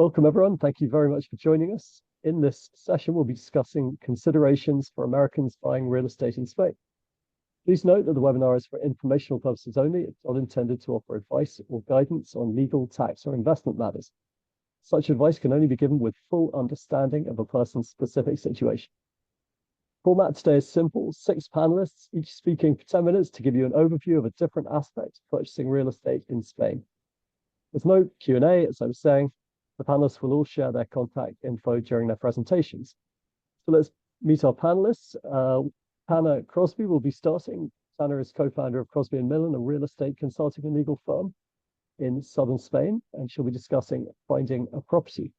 Welcome, everyone. Thank you very much for joining us. In this session, we'll be discussing considerations for Americans buying real estate in Spain. Please note that the webinar is for informational purposes only. It's not intended to offer advice or guidance on legal, tax, or investment matters. Such advice can only be given with full understanding of a person's specific situation. Format today is simple: 6 panelists, each speaking for 10 minutes to give you an overview of a different aspect of purchasing real estate in Spain. There's no Q&A, as I was saying. The panelists will all share their contact info during their presentations. So let's meet our panelists. Hannah Crosby will be starting. Hannah is co-founder of Crosby Millan, a real estate consulting and legal firm in southern Spain, and she'll be discussing finding a property.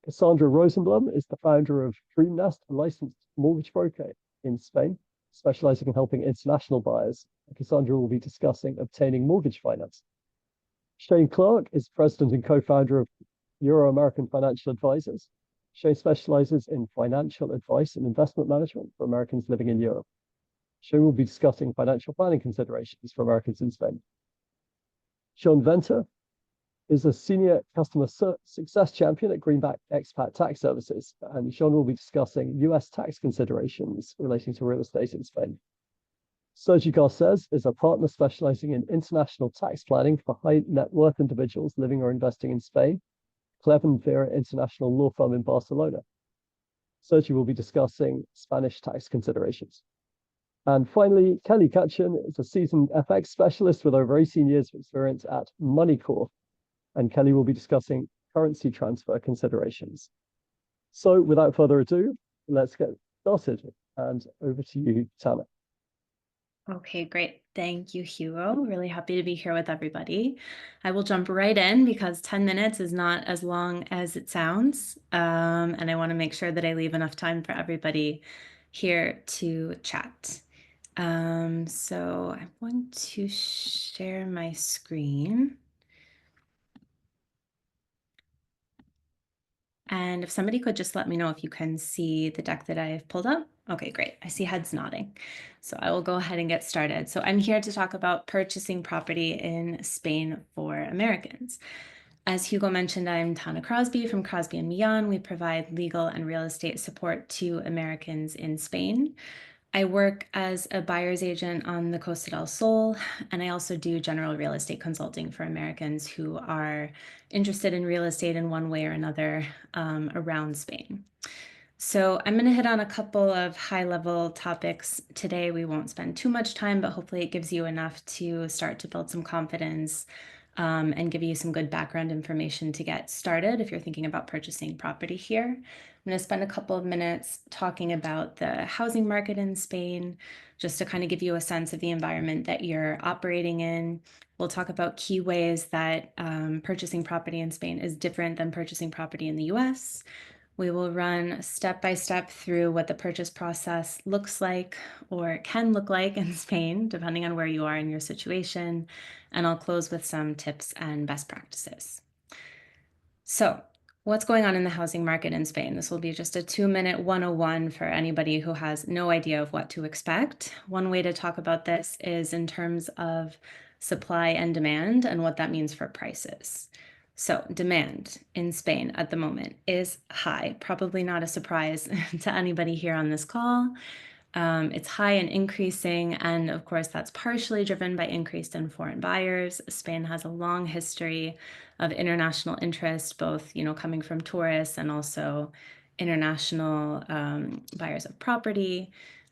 Cassandra Rosenblum is the founder of Dreamnest, a licensed mortgage broker in Spain, specializing in helping international buyers. Cassandra will be discussing obtaining mortgage finance. Shane Clark is president and co-founder of Euro-American Financial Advisors. Shane specializes in financial advice and investment management for Americans living in Europe. Shane will be discussing financial planning considerations for Americans in Spain. Sean Venter is a senior customer success champion at Greenback Tax Services, and Sean will be discussing US tax considerations relating to real estate in Spain. Sergi Garces is a partner specializing in international tax planning for high net worth individuals living or investing in Spain, Klev&Vera international law firm in Barcelona. Sergi will be discussing Spanish tax considerations. And finally, Kelly Cutchin is a seasoned FX specialist with over 18 years of experience at Moneycorp, and Kelly will be discussing currency transfer considerations. So without further ado, let's get started. And over to you, Tana. Okay, great. Thank you, Hugo. Really happy to be here with everybody. I will jump right in because 10 minutes is not as long as it sounds. And I want to make sure that I leave enough time for everybody here to chat. So I want to share my screen. And if somebody could just let me know if you can see the deck that I have pulled up. Okay, great. I see heads nodding. So I will go ahead and get started. So I'm here to talk about purchasing property in Spain for Americans. As Hugo mentioned, I'm Tana Crosby from Crosby Millan. We provide legal and real estate support to Americans in Spain. I work as a buyer's agent on the Costa del Sol, and I also do general real estate consulting for Americans who are interested in real estate in one way or another around Spain. So I'm going to hit on a couple of high-level topics today. We won't spend too much time, but hopefully it gives you enough to start to build some confidence and give you some good background information to get started if you're thinking about purchasing property here. I'm going to spend a couple of minutes talking about the housing market in Spain, just to kind of give you a sense of the environment that you're operating in. We'll talk about key ways that purchasing property in Spain is different than purchasing property in the US. We will run step by step through what the purchase process looks like or can look like in Spain, depending on where you are in your situation. And I'll close with some tips and best practices. So, what's going on in the housing market in Spain? This will be just a 2-minute 101 for anybody who has no idea of what to expect. One way to talk about this is in terms of supply and demand and what that means for prices. So demand in Spain at the moment is high, probably not a surprise to anybody here on this call. It's high and increasing, and of course that's partially driven by increased in foreign buyers. Spain has a long history of international interest, both coming from tourists and also international buyers of property.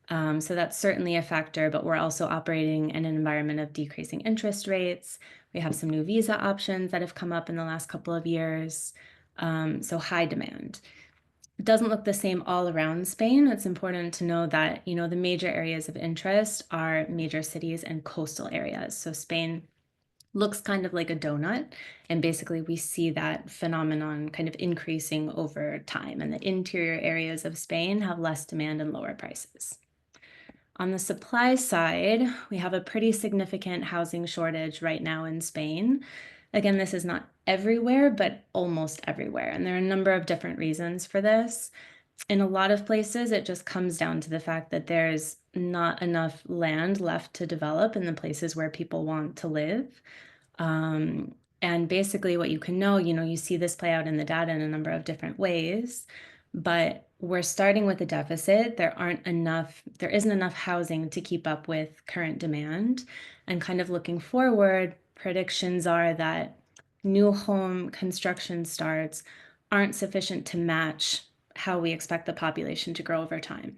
So that's certainly a factor, but we're also operating in an environment of decreasing interest rates. We have some new visa options that have come up in the last couple of years. So high demand. It doesn't look the same all around Spain. It's important to know that, the major areas of interest are major cities and coastal areas. So Spain looks kind of like a donut, and basically we see that phenomenon kind of increasing over time, and the interior areas of Spain have less demand and lower prices. On the supply side, we have a pretty significant housing shortage right now in Spain. Again, this is not everywhere, but almost everywhere. And there are a number of different reasons for this. In a lot of places, it just comes down to the fact that there's not enough land left to develop in the places where people want to live. And basically what you can know, you see this play out in the data in a number of different ways, but we're starting with a deficit. There isn't enough housing to keep up with current demand. And kind of looking forward, predictions are that new home construction starts aren't sufficient to match how we expect the population to grow over time.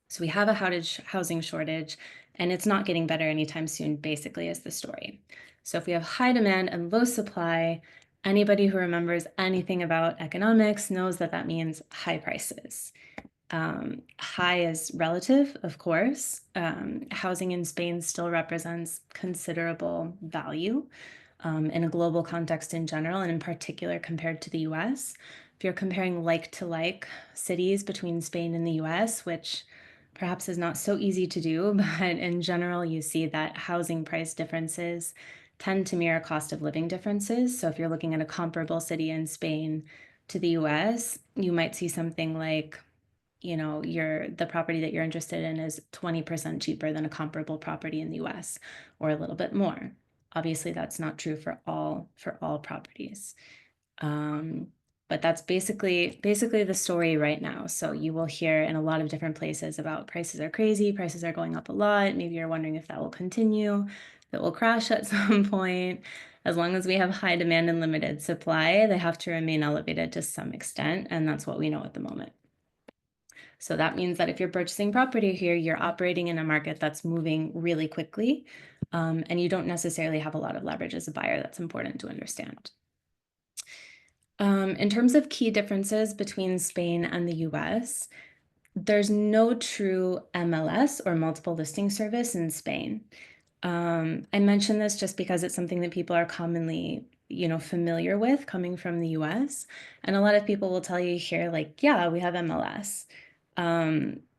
So we have a housing shortage, and it's not getting better anytime soon, basically, is the story. So if we have high demand and low supply, anybody who remembers anything about economics knows that that means high prices. High is relative, of course. Housing in Spain still represents considerable value in a global context in general, and in particular compared to the US. If you're comparing like to like cities between Spain and the US, which perhaps is not so easy to do, but in general, you see that housing price differences tend to mirror cost of living differences. So if you're looking at a comparable city in Spain to the US, you might see something like, the property that you're interested in is 20% cheaper than a comparable property in the US, or a little bit more. Obviously, that's not true for all properties. But that's basically the story right now. So you will hear in a lot of different places about prices are crazy, prices are going up a lot. Maybe you're wondering if that will continue, that will crash at some point. As long as we have high demand and limited supply, they have to remain elevated to some extent, and that's what we know at the moment. So that means that if you're purchasing property here, you're operating in a market that's moving really quickly, and you don't necessarily have a lot of leverage as a buyer. That's important to understand. In terms of key differences between Spain and the US, there's no true MLS or multiple listing service in Spain. I mention this just because it's something that people are commonly, familiar with coming from the US. And a lot of people will tell you here, like, yeah, we have MLS.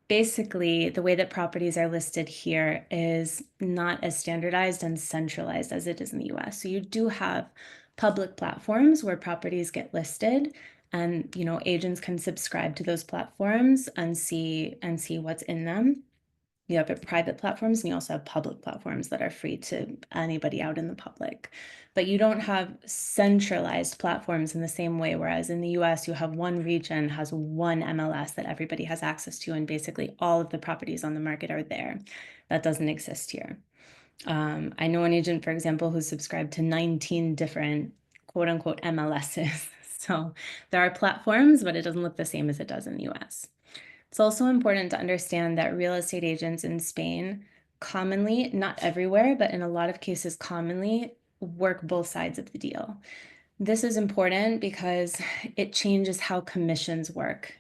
Basically, the way that properties are listed here is not as standardized and centralized as it is in the US. So you do have public platforms where properties get listed, and agents can subscribe to those platforms and see what's in them. You have private platforms, and you also have public platforms that are free to anybody out in the public. But you don't have centralized platforms in the same way, whereas in the US, you have one region has one MLS that everybody has access to, and basically all of the properties on the market are there. That doesn't exist here. I know an agent, for example, who's subscribed to 19 different quote unquote MLSs. So there are platforms, but it doesn't look the same as it does in the US. It's also important to understand that real estate agents in Spain commonly, not everywhere, but in a lot of cases commonly, work both sides of the deal. This is important because it changes how commissions work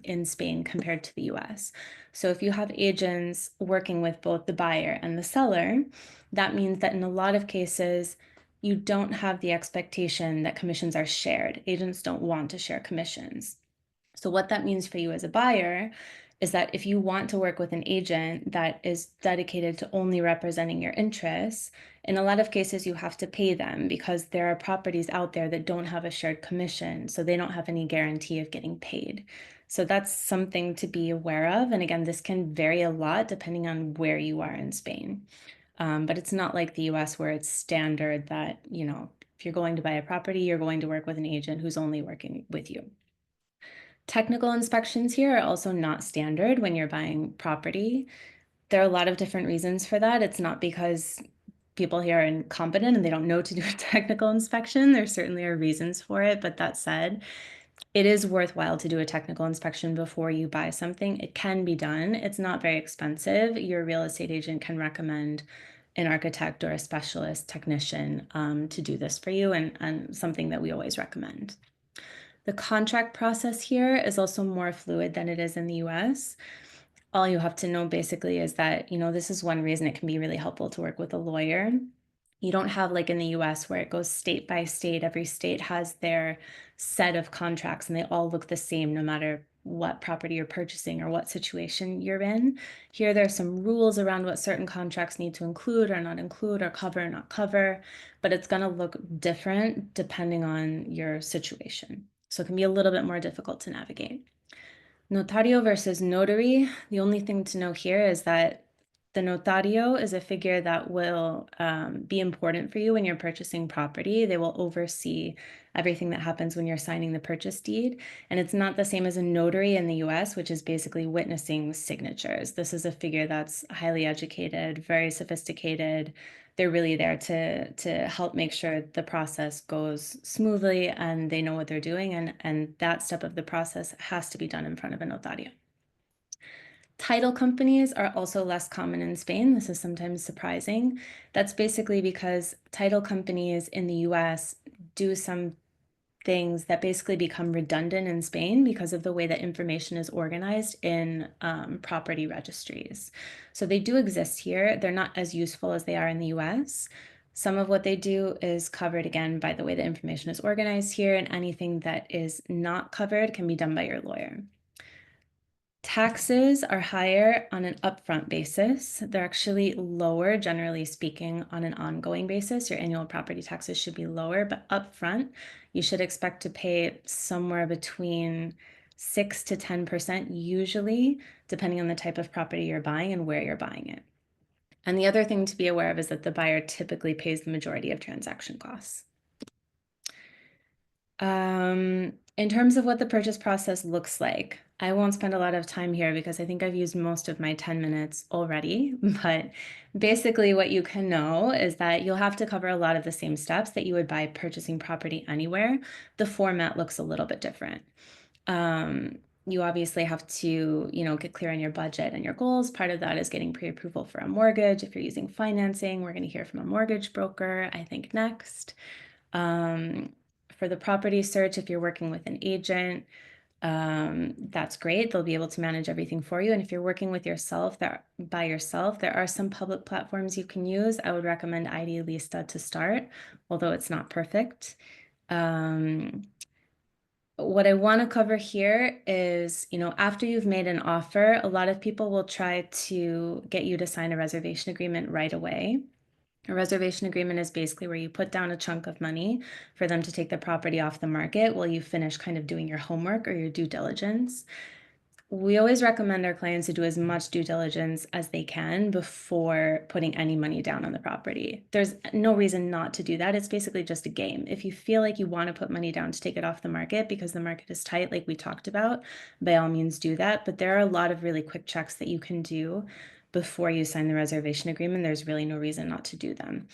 in Spain compared to the US. So if you have agents working with both the buyer and the seller, that means that in a lot of cases, you don't have the expectation that commissions are shared. Agents don't want to share commissions. So what that means for you as a buyer is that if you want to work with an agent that is dedicated to only representing your interests, in a lot of cases you have to pay them because there are properties out there that don't have a shared commission, so they don't have any guarantee of getting paid. So that's something to be aware of. And again, this can vary a lot depending on where you are in Spain. But it's not like the US where it's standard that, if you're going to buy a property, you're going to work with an agent who's only working with you. Technical inspections here are also not standard when you're buying property. There are a lot of different reasons for that. It's not because people here are incompetent and they don't know to do a technical inspection. There certainly are reasons for it, but that said, it is worthwhile to do a technical inspection before you buy something. It can be done. It's not very expensive. Your real estate agent can recommend an architect or a specialist technician to do this for you, and something that we always recommend. The contract process here is also more fluid than it is in the US. All you have to know basically is that, this is one reason it can be really helpful to work with a lawyer. You don't have like in the US where it goes state by state. Every state has their set of contracts and they all look the same no matter what property you're purchasing or what situation you're in. Here, there's some rules around what certain contracts need to include or not include, or cover or not cover, but it's going to look different depending on your situation. So it can be a little bit more difficult to navigate. Notario versus notary. The only thing to know here is that The notario is a figure that will be important for you when you're purchasing property. They will oversee everything that happens when you're signing the purchase deed. And it's not the same as a notary in the US, which is basically witnessing signatures. This is a figure that's highly educated, very sophisticated. They're really there to help make sure the process goes smoothly and they know what they're doing. And that step of the process has to be done in front of a notario. Title companies are also less common in Spain. This is sometimes surprising. That's basically because title companies in the US do some things that basically become redundant in Spain because of the way that information is organized in property registries. So they do exist here. They're not as useful as they are in the US. Some of what they do is covered again by the way the information is organized here, and anything that is not covered can be done by your lawyer. Taxes are higher on an upfront basis. They're actually lower, generally speaking, on an ongoing basis. Your annual property taxes should be lower, but upfront, you should expect to pay somewhere between 6 to 10% usually, depending on the type of property you're buying and where you're buying it. And the other thing to be aware of is that the buyer typically pays the majority of transaction costs. In terms of what the purchase process looks like, I won't spend a lot of time here because I think I've used most of my 10 minutes already, but basically what you can know is that you'll have to cover a lot of the same steps that you would by purchasing property anywhere. The format looks a little bit different. You obviously have to, get clear on your budget and your goals. Part of that is getting pre-approval for a mortgage. If you're using financing, we're going to hear from a mortgage broker, I think next. For the property search, if you're working with an agent, that's great. They'll be able to manage everything for you. And if you're working with yourself, by yourself, there are some public platforms you can use. I would recommend Idealista to start, although it's not perfect. What I want to cover here is, after you've made an offer, a lot of people will try to get you to sign a reservation agreement right away. A reservation agreement is basically where you put down a chunk of money for them to take the property off the market while you finish kind of doing your homework or your due diligence. We always recommend our clients to do as much due diligence as they can before putting any money down on the property. There's no reason not to do that. It's basically just a game. If you feel like you want to put money down to take it off the market because the market is tight, like we talked about, by all means do that. But there are a lot of really quick checks that you can do before you sign the reservation agreement. There's really no reason not to do them.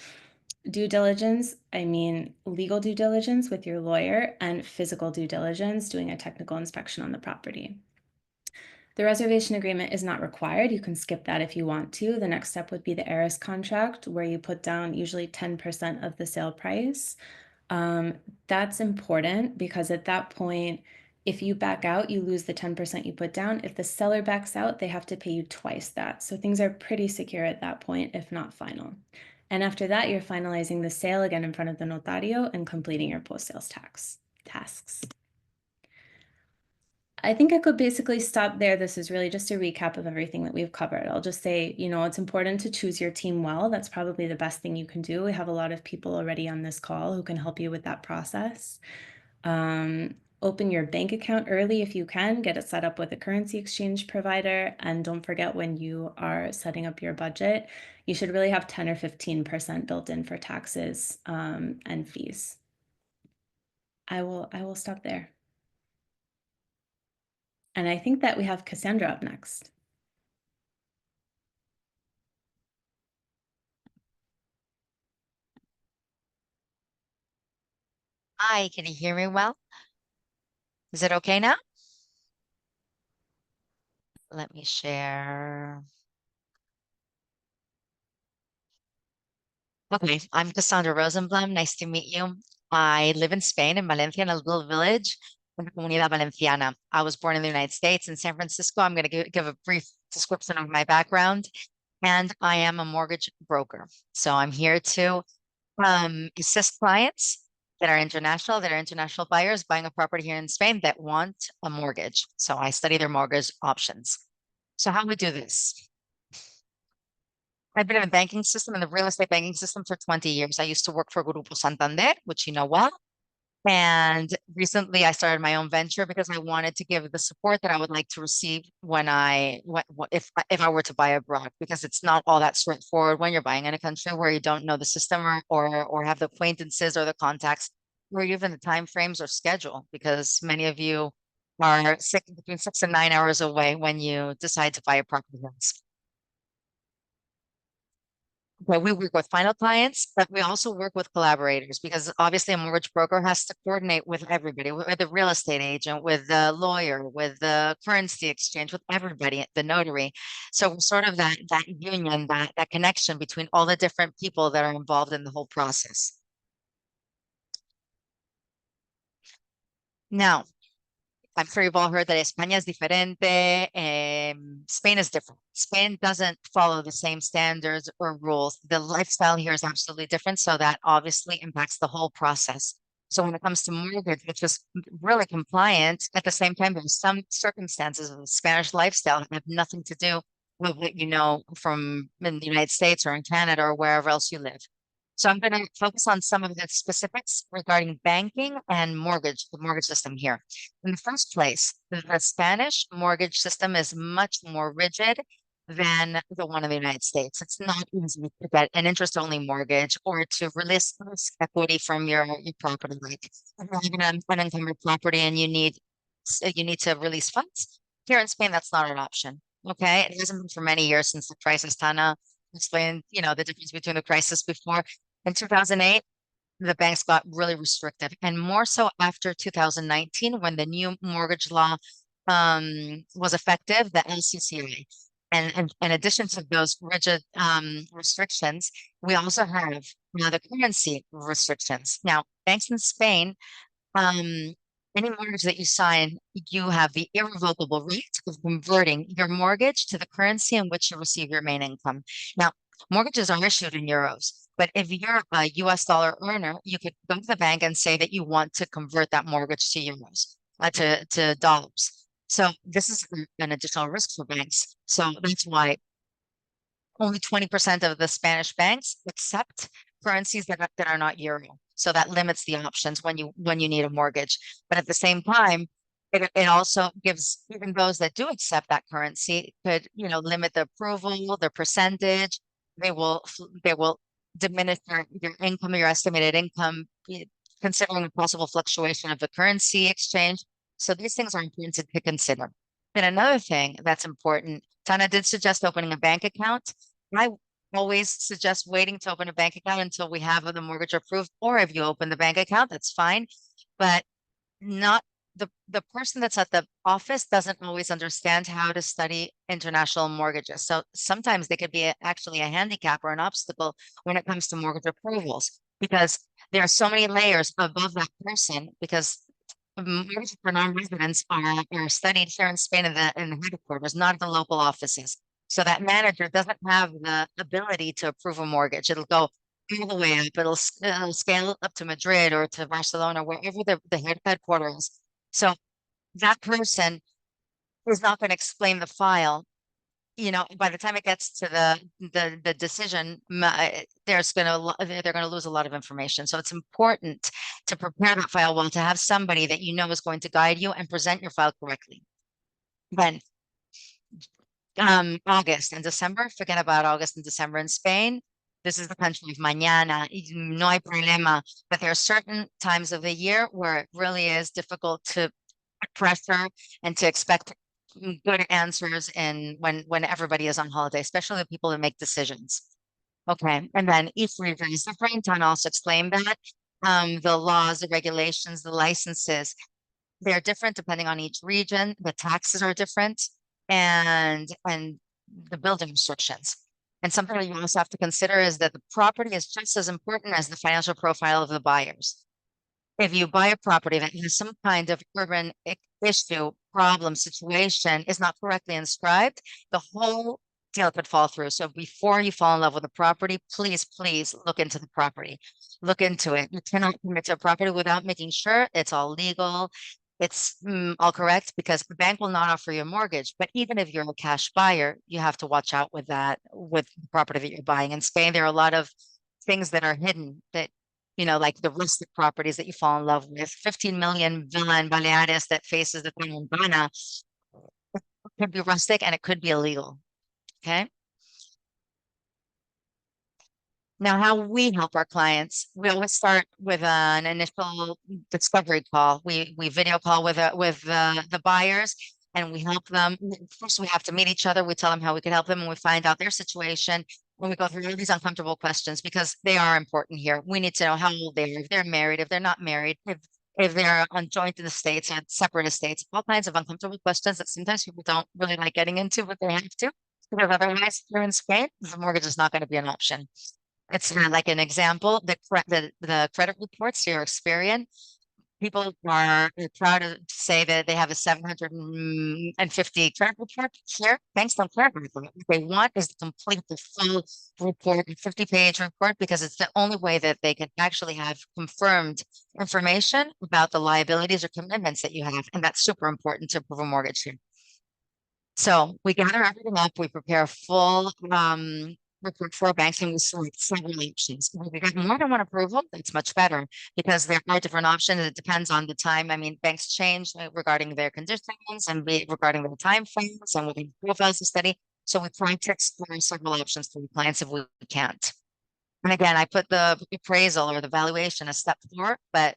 Due diligence, I mean legal due diligence with your lawyer, and physical due diligence, doing a technical inspection on the property. The reservation agreement is not required. You can skip that if you want to. The next step would be the heiress contract, where you put down usually 10% of the sale price. That's important because at that point, if you back out, you lose the 10% you put down. If the seller backs out, they have to pay you twice that. So things are pretty secure at that point, if not final. And after that, you're finalizing the sale again in front of the notario and completing your post-sales tasks. I think I could basically stop there. This is really just a recap of everything that we've covered. I'll just say, it's important to choose your team well. That's probably the best thing you can do. We have a lot of people already on this call who can help you with that process. Open your bank account early if you can. Get it set up with a currency exchange provider. And don't forget, when you are setting up your budget, you should really have 10 or 15% built in for taxes and fees. I will stop there. And I think that we have Cassandra up next. Hi, can you hear me well? Is it okay now? Let me share. Okay, I'm Cassandra Rosenblum. Nice to meet you. I live in Spain, in Valencia, in a little village in the Comunidad Valenciana. I was born in the United States, in San Francisco. I'm going to give a brief description of my background, and I am a mortgage broker. So I'm here to assist clients that are international buyers buying a property here in Spain that want a mortgage. So I study their mortgage options. So how we do this? I've been in the banking system, in the real estate banking system for 20 years. I used to work for Grupo Santander, which you know well. And recently I started my own venture because I wanted to give the support that I would like to receive when if I were to buy abroad, because it's not all that straightforward when you're buying in a country where you don't know the system or have the acquaintances or the contacts or even the time frames or schedule, because many of you are between 6 and 9 hours away when you decide to buy a property. But we work with final clients, but we also work with collaborators, because obviously a mortgage broker has to coordinate with everybody, with the real estate agent, with the lawyer, with the currency exchange, with everybody, the notary. So we're sort of that union, that connection between all the different people that are involved in the whole process. Now, I'm sure you've all heard that España es diferente. Spain is different. Spain doesn't follow the same standards or rules. The lifestyle here is absolutely different, so that obviously impacts the whole process. So when it comes to mortgage, which is really compliant, at the same time, there's some circumstances of the Spanish lifestyle that have nothing to do with what you know from in the United States or in Canada or wherever else you live. So I'm going to focus on some of the specifics regarding banking and mortgage, the mortgage system here. In the first place, the Spanish mortgage system is much more rigid than the one in the United States. It's not easy to get an interest-only mortgage or to release equity from your property. Like if you have an unencumbered property and you need to release funds. Here in Spain, that's not an option. Okay, it hasn't been for many years since the crisis. Tana explained, the difference between the crisis before. In 2008, the banks got really restrictive, and more so after 2019 when the new mortgage law was effective, the LCCA. And in addition to those rigid restrictions, we also have the currency restrictions. Now, banks in Spain, any mortgage that you sign, you have the irrevocable right of converting your mortgage to the currency in which you receive your main income. Now, mortgages are issued in euros, but if you're a US dollar earner, you could go to the bank and say that you want to convert that mortgage to euros, to dollars. So this is an additional risk for banks. So that's why only 20% of the Spanish banks accept currencies that are not euro. So that limits the options when you need a mortgage. But at the same time, it also gives even those that do accept that currency could limit the approval, their percentage. They will diminish your income, your estimated income, considering the possible fluctuation of the currency exchange. So these things are important to consider. And another thing that's important, Tana did suggest opening a bank account. I always suggest waiting to open a bank account until we have the mortgage approved, or if you open the bank account, that's fine. But not the person that's at the office doesn't always understand how to study international mortgages. So sometimes they could be actually a handicap or an obstacle when it comes to mortgage approvals, because there are so many layers above that person, because mortgages for non-residents are studied here in Spain in the headquarters, not the local offices. So that manager doesn't have the ability to approve a mortgage. It'll go all the way up. It'll scale up to Madrid or to Barcelona, wherever the headquarters is. So that person is not going to explain the file. By the time it gets to the decision, they're going to lose a lot of information. So it's important to prepare that file well, to have somebody that is going to guide you and present your file correctly. Then August and December, forget about August and December in Spain. This is the country of mañana, no hay problema. But there are certain times of the year where it really is difficult to put pressure and to expect good answers when everybody is on holiday, especially the people that make decisions. Okay, and then each region is different. And also explain that the laws, the regulations, the licenses, they're different depending on each region. The taxes are different, and the building restrictions. And something that you also have to consider is that the property is just as important as the financial profile of the buyers. If you buy a property that has some kind of urban issue, problem, situation, is not correctly inscribed, the whole deal could fall through. So before you fall in love with a property, please look into the property. Look into it. You cannot commit to a property without making sure it's all legal, it's all correct, because the bank will not offer you a mortgage. But even if you're a cash buyer, you have to watch out with the property that you're buying. In Spain, there are a lot of things that are hidden that like the rustic properties that you fall in love with. 15 million villa in Baleares that faces the Tramontana. It could be rustic and it could be illegal. Okay. Now, how we help our clients, we always start with an initial discovery call. We video call with the buyers, and we help them. First, we have to meet each other. We tell them how we can help them, and we find out their situation. When we go through all these uncomfortable questions, because they are important here. We need to know how old they are, if they're married, if they're not married, if they're on joint in the states or separate estates, all kinds of uncomfortable questions that sometimes people don't really like getting into, but they have to, because otherwise, here in Spain, the mortgage is not going to be an option. It's like an example, the credit reports, your Experian, people are proud to say that they have a 750 credit report here. Banks don't care about that. What they want is to complete the full report, a 50-page report, because it's the only way that they can actually have confirmed information about the liabilities or commitments that you have. And that's super important to approve a mortgage here. So we gather everything up, we prepare a full report for banks, and we select several options. If we get more than one approval, that's much better, because there are different options. It depends on the time. I mean, banks change regarding their conditions and regarding their time frames and what the profiles to study. So we try to explore several options for the clients if we can't. And again, I put the appraisal or the valuation as step 4, but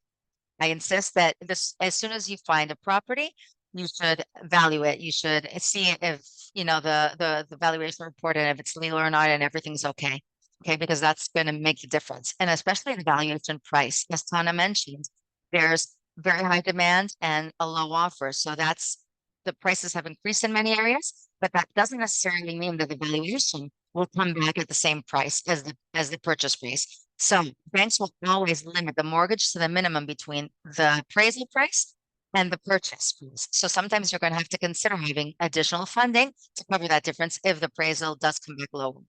I insist that as soon as you find a property, you should value it. You should see if, the valuation report, and if it's legal or not, and everything's okay. Okay, because that's going to make the difference. And especially the valuation price. As Tana mentioned, there's very high demand and a low offer. So the prices have increased in many areas, but that doesn't necessarily mean that the valuation will come back at the same price as the purchase price. So banks will always limit the mortgage to the minimum between the appraisal price and the purchase price. So sometimes you're going to have to consider having additional funding to cover that difference if the appraisal does come back lower.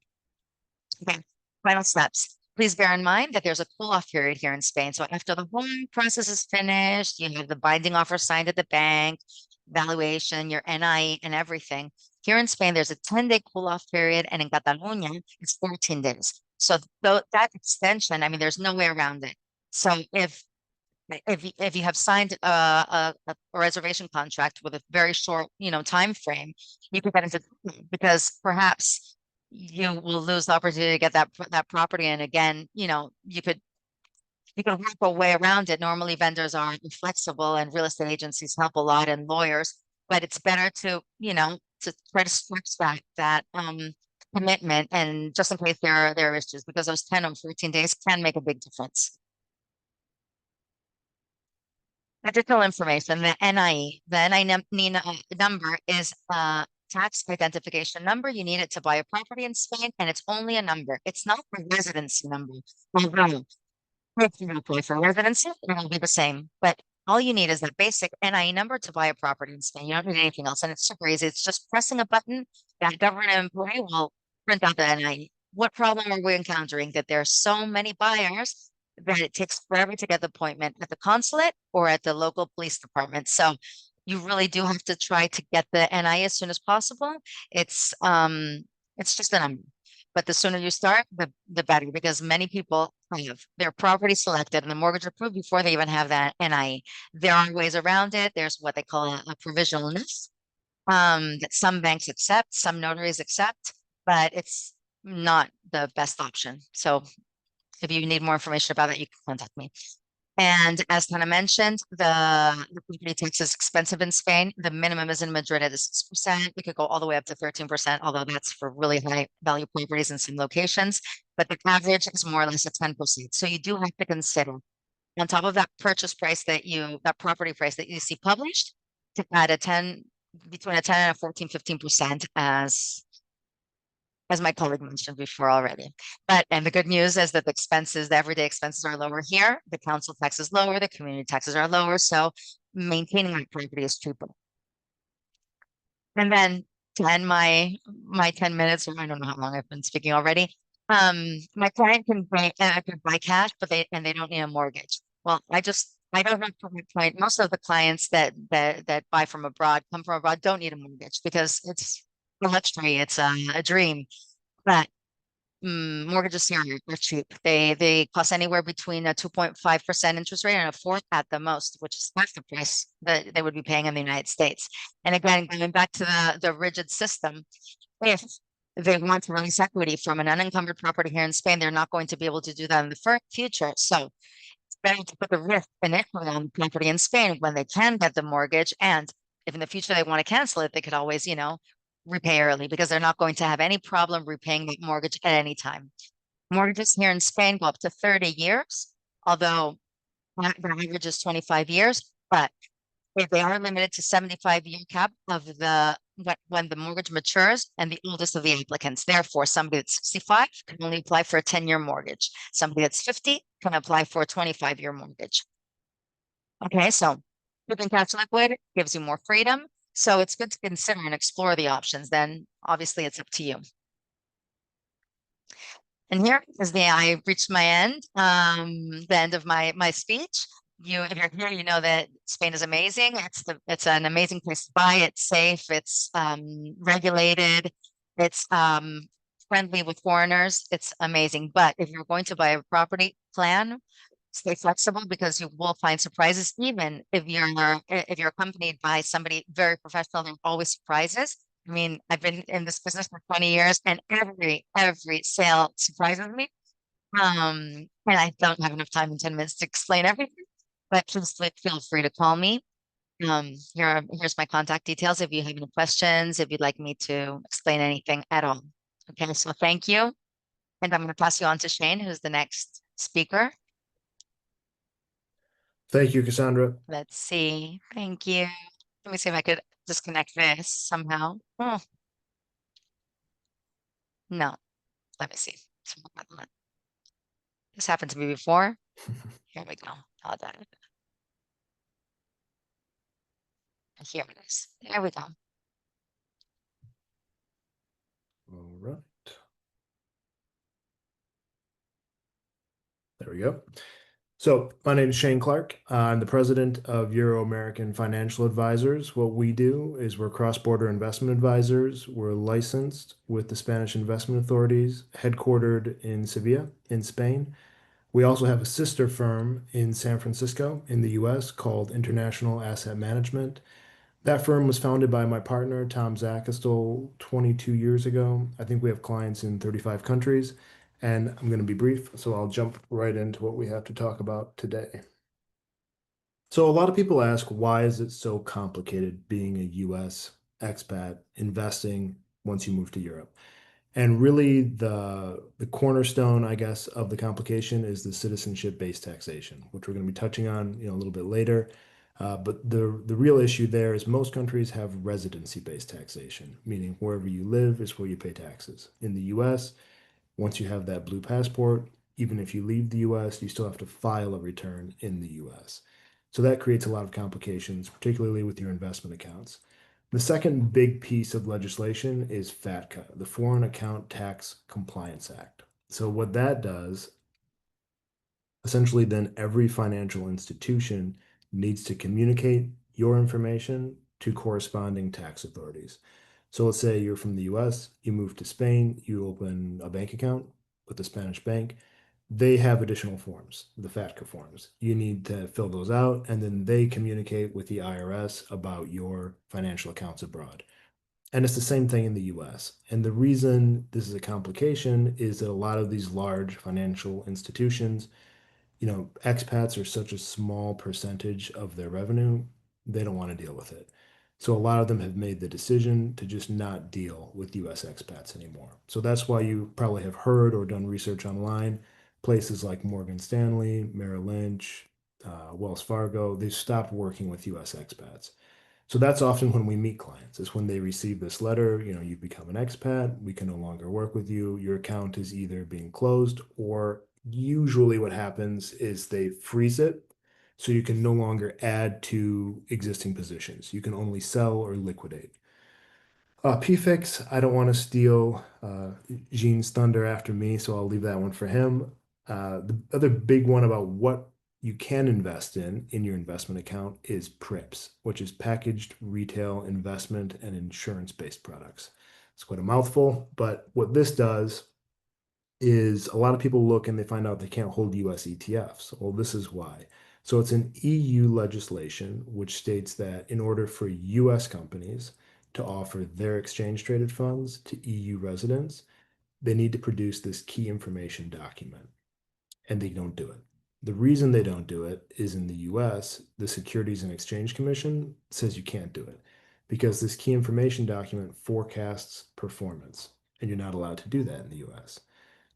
Okay, final steps. Please bear in mind that there's a cool-off period here in Spain. So after the whole process is finished, you have the binding offer signed at the bank, valuation, your NI, and everything. Here in Spain, there's a 10-day cool-off period, and in Catalonia, it's 14 days. So that extension, I mean, there's no way around it. So if you have signed a reservation contract with a very short, time frame, you could get into because perhaps you will lose the opportunity to get that property. And again, you can work a way around it. Normally, vendors are flexible, and real estate agencies help a lot, and lawyers. But it's better to try to stretch that commitment, and just in case there are issues, because those 10 or 14 days can make a big difference. Additional information, the NIE. The NIE number is a tax identification number. You need it to buy a property in Spain, and it's only a number. It's not a residency number. Although, if you apply for residency, it will be the same. But all you need is that basic NIE number to buy a property in Spain. You don't need anything else. And it's super easy. It's just pressing a button. That government employee will print out the NIE. What problem are we encountering? That there are so many buyers that it takes forever to get the appointment at the consulate or at the local police department. So you really do have to try to get the NIE as soon as possible. It's just a number. But the sooner you start, the better, because many people have their property selected and the mortgage approved before they even have that NIE. There are ways around it. There's what they call a provisional NIF that some banks accept, some notaries accept, but it's not the best option. So if you need more information about it, you can contact me. And as Tana mentioned, the property tax is expensive in Spain. The minimum is in Madrid at 6%. We could go all the way up to 13%, although that's for really high value properties in some locations. But the average is more or less at 10%. So you do have to consider, on top of that purchase price that property price that you see published, to add between a 10 and a 15% as my colleague mentioned before already. And the good news is that the everyday expenses are lower here. The council tax is lower, the community taxes are lower. So maintaining that property is cheaper. And then to end my 10 minutes, or I don't know how long I've been speaking already. My client can buy cash, but they don't need a mortgage. Well, I don't have to point. Most of the clients that buy from abroad, come from abroad, don't need a mortgage because it's a luxury, it's a dream. But mortgages here are cheap. They cost anywhere between a 2.5% interest rate and a 4% at the most, which is half the price that they would be paying in the United States. And again, going back to the rigid system, if they want to release equity from an unencumbered property here in Spain, they're not going to be able to do that in the future. So it's better to put the risk initially on the property in Spain when they can get the mortgage. And if in the future they want to cancel it, they could always, repay early because they're not going to have any problem repaying that mortgage at any time. Mortgages here in Spain go up to 30 years, although the average is 25 years, but if they are limited to 75-year cap of when the mortgage matures and the oldest of the applicants. Therefore, somebody that's 65 can only apply for a 10-year mortgage. Somebody that's 50 can apply for a 25-year mortgage. Okay, so keeping cash liquid gives you more freedom. So it's good to consider and explore the options. Then obviously it's up to you. And here is I reached my end, the end of my speech. If you're here, you know that Spain is amazing. It's an amazing place to buy. It's safe. It's regulated. It's friendly with foreigners. It's amazing. But if you're going to buy a property, plan, stay flexible because you will find surprises. Even if you're accompanied by somebody very professional, there are always surprises. I mean, I've been in this business for 20 years and every sale surprises me. And I don't have enough time in 10 minutes to explain everything, but please feel free to call me. Here's my contact details if you have any questions, if you'd like me to explain anything at all. Okay, so thank you. And I'm going to pass you on to Shane, who's the next speaker. Thank you, Cassandra. Let's see. Thank you. Let me see if I could disconnect this somehow. Oh. No, let me see. This happened to me before. Here we go. Hold on. Here it is. There we go. All right. There we go. So my name is Shane Clark. I'm the president of Euro-American Financial Advisors. What we do is we're cross-border investment advisors. We're licensed with the Spanish investment authorities, headquartered in Sevilla, in Spain. We also have a sister firm in San Francisco in the US called International Asset Management. That firm was founded by my partner, Tom Zackestel, 22 years ago. I think we have clients in 35 countries. And I'm going to be brief, so I'll jump right into what we have to talk about today. So a lot of people ask, why is it so complicated being a US expat investing once you move to Europe? And really the cornerstone, I guess, of the complication is the citizenship-based taxation, which we're going to be touching on, a little bit later. But the real issue there is most countries have residency-based taxation, meaning wherever you live is where you pay taxes. In the US, once you have that blue passport, even if you leave the US, you still have to file a return in the US. So that creates a lot of complications, particularly with your investment accounts. The second big piece of legislation is FATCA, the Foreign Account Tax Compliance Act. So what that does, essentially then every financial institution needs to communicate your information to corresponding tax authorities. So let's say you're from the US, you move to Spain, you open a bank account with a Spanish bank. They have additional forms, the FATCA forms. You need to fill those out, and then they communicate with the IRS about your financial accounts abroad. And it's the same thing in the US. And the reason this is a complication is that a lot of these large financial institutions, expats are such a small percentage of their revenue, they don't want to deal with it. So a lot of them have made the decision to just not deal with US expats anymore. So that's why you probably have heard or done research online. Places like Morgan Stanley, Merrill Lynch, Wells Fargo, they've stopped working with US expats. So that's often when we meet clients, is when they receive this letter, you've become an expat, we can no longer work with you. Your account is either being closed, or usually what happens is they freeze it. So you can no longer add to existing positions. You can only sell or liquidate. PFIX, I don't want to steal Jean's thunder after me, so I'll leave that one for him. The other big one about what you can invest in your investment account is PRIPS, which is Packaged Retail Investment and Insurance-Based Products. It's quite a mouthful, but what this does is a lot of people look and they find out they can't hold US ETFs. Well, this is why. So it's an EU legislation which states that in order for US companies to offer their exchange traded funds to EU residents, they need to produce this key information document, and they don't do it. The reason they don't do it is in the US, the Securities and Exchange Commission says you can't do it because this key information document forecasts performance, and you're not allowed to do that in the US.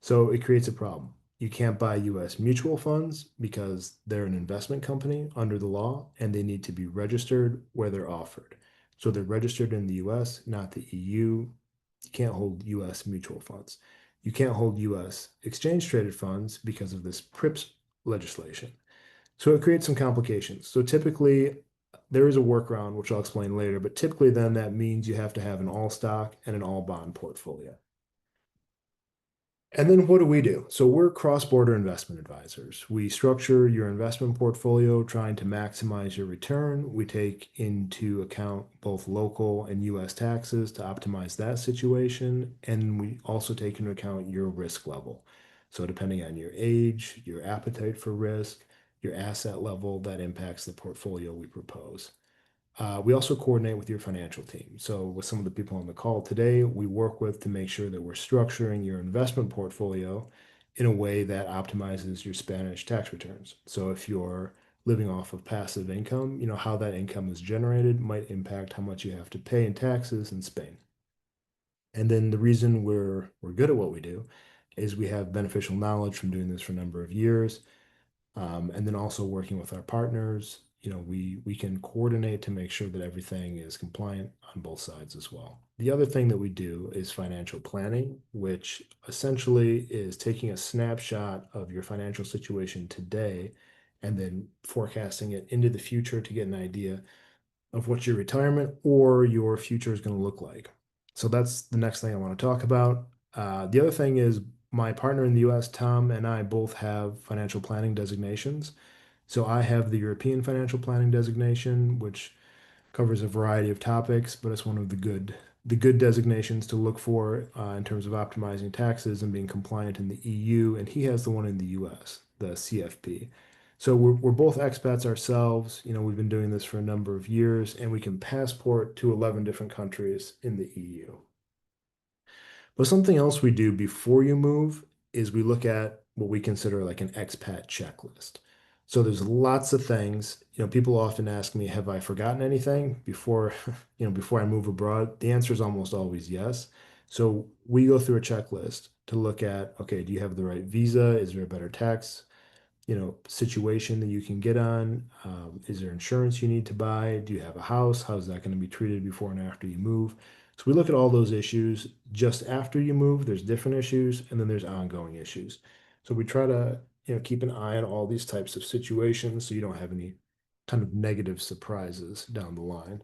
So it creates a problem. You can't buy US mutual funds because they're an investment company under the law and they need to be registered where they're offered. So they're registered in the US, not the EU. You can't hold US mutual funds. You can't hold US exchange traded funds because of this PRIPS legislation. So it creates some complications. So typically, there is a workaround, which I'll explain later, but typically then that means you have to have an all stock and an all bond portfolio. And then what do we do? So we're cross-border investment advisors. We structure your investment portfolio trying to maximize your return. We take into account both local and US taxes to optimize that situation. And we also take into account your risk level. So depending on your age, your appetite for risk, your asset level, that impacts the portfolio we propose. We also coordinate with your financial team. So with some of the people on the call today, we work with to make sure that we're structuring your investment portfolio in a way that optimizes your Spanish tax returns. So if you're living off of passive income, how that income is generated might impact how much you have to pay in taxes in Spain. And then the reason we're good at what we do is we have beneficial knowledge from doing this for a number of years. And then also working with our partners, we can coordinate to make sure that everything is compliant on both sides as well. The other thing that we do is financial planning, which essentially is taking a snapshot of your financial situation today and then forecasting it into the future to get an idea of what your retirement or your future is going to look like. So that's the next thing I want to talk about. The other thing is my partner in the US, Tom, and I both have financial planning designations. So I have the European Financial Planning designation, which covers a variety of topics, but it's one of the good designations to look for in terms of optimizing taxes and being compliant in the EU. And he has the one in the US, the CFP. So we're both expats ourselves. We've been doing this for a number of years, and we can passport to 11 different countries in the EU. But something else we do before you move is we look at what we consider like an expat checklist. So there's lots of things, people often ask me, have I forgotten anything before, before I move abroad? The answer is almost always yes. So we go through a checklist to look at, okay, do you have the right visa? Is there a better tax, situation that you can get on? Is there insurance you need to buy? Do you have a house? How's that going to be treated before and after you move? So we look at all those issues just after you move. There's different issues, and then there's ongoing issues. So we try to, keep an eye on all these types of situations so you don't have any kind of negative surprises down the line.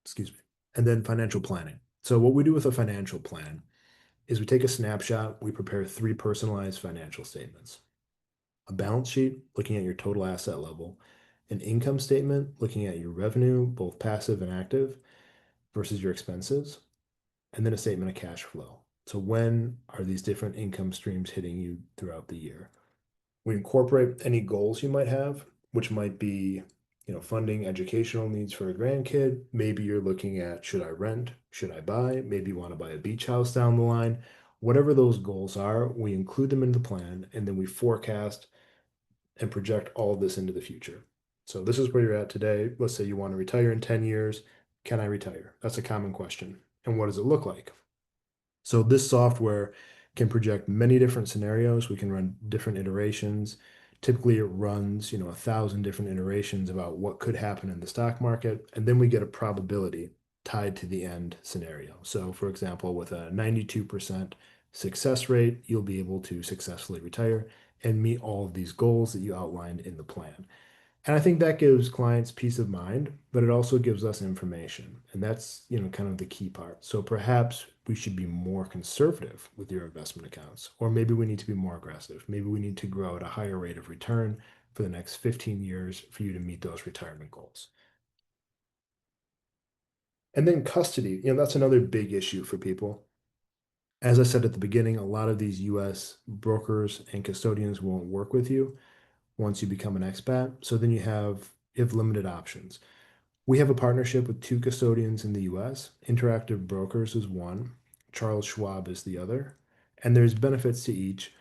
Excuse me. And then financial planning. So what we do with a financial plan is we take a snapshot, we prepare 3 personalized financial statements. A balance sheet looking at your total asset level, an income statement looking at your revenue, both passive and active, versus your expenses, and then a statement of cash flow. So when are these different income streams hitting you throughout the year? We incorporate any goals you might have, which might be, funding educational needs for a grandkid. Maybe you're looking at, should I rent? Should I buy? Maybe you want to buy a beach house down the line. Whatever those goals are, we include them in the plan, and then we forecast and project all of this into the future. So this is where you're at today. Let's say you want to retire in 10 years. Can I retire? That's a common question. And what does it look like? So this software can project many different scenarios. We can run different iterations. Typically, it runs, 1,000 different iterations about what could happen in the stock market, and then we get a probability tied to the end scenario. So, for example, with a 92% success rate, you'll be able to successfully retire and meet all of these goals that you outlined in the plan. And I think that gives clients peace of mind, but it also gives us information. And that's, kind of the key part. So perhaps we should be more conservative with your investment accounts, or maybe we need to be more aggressive. Maybe we need to grow at a higher rate of return for the next 15 years for you to meet those retirement goals. And then custody, that's another big issue for people. As I said at the beginning, a lot of these US brokers and custodians won't work with you once you become an expat. So then you have limited options. We have a partnership with two custodians in the US. Interactive Brokers is one, Charles Schwab is the other, and there's benefits to each.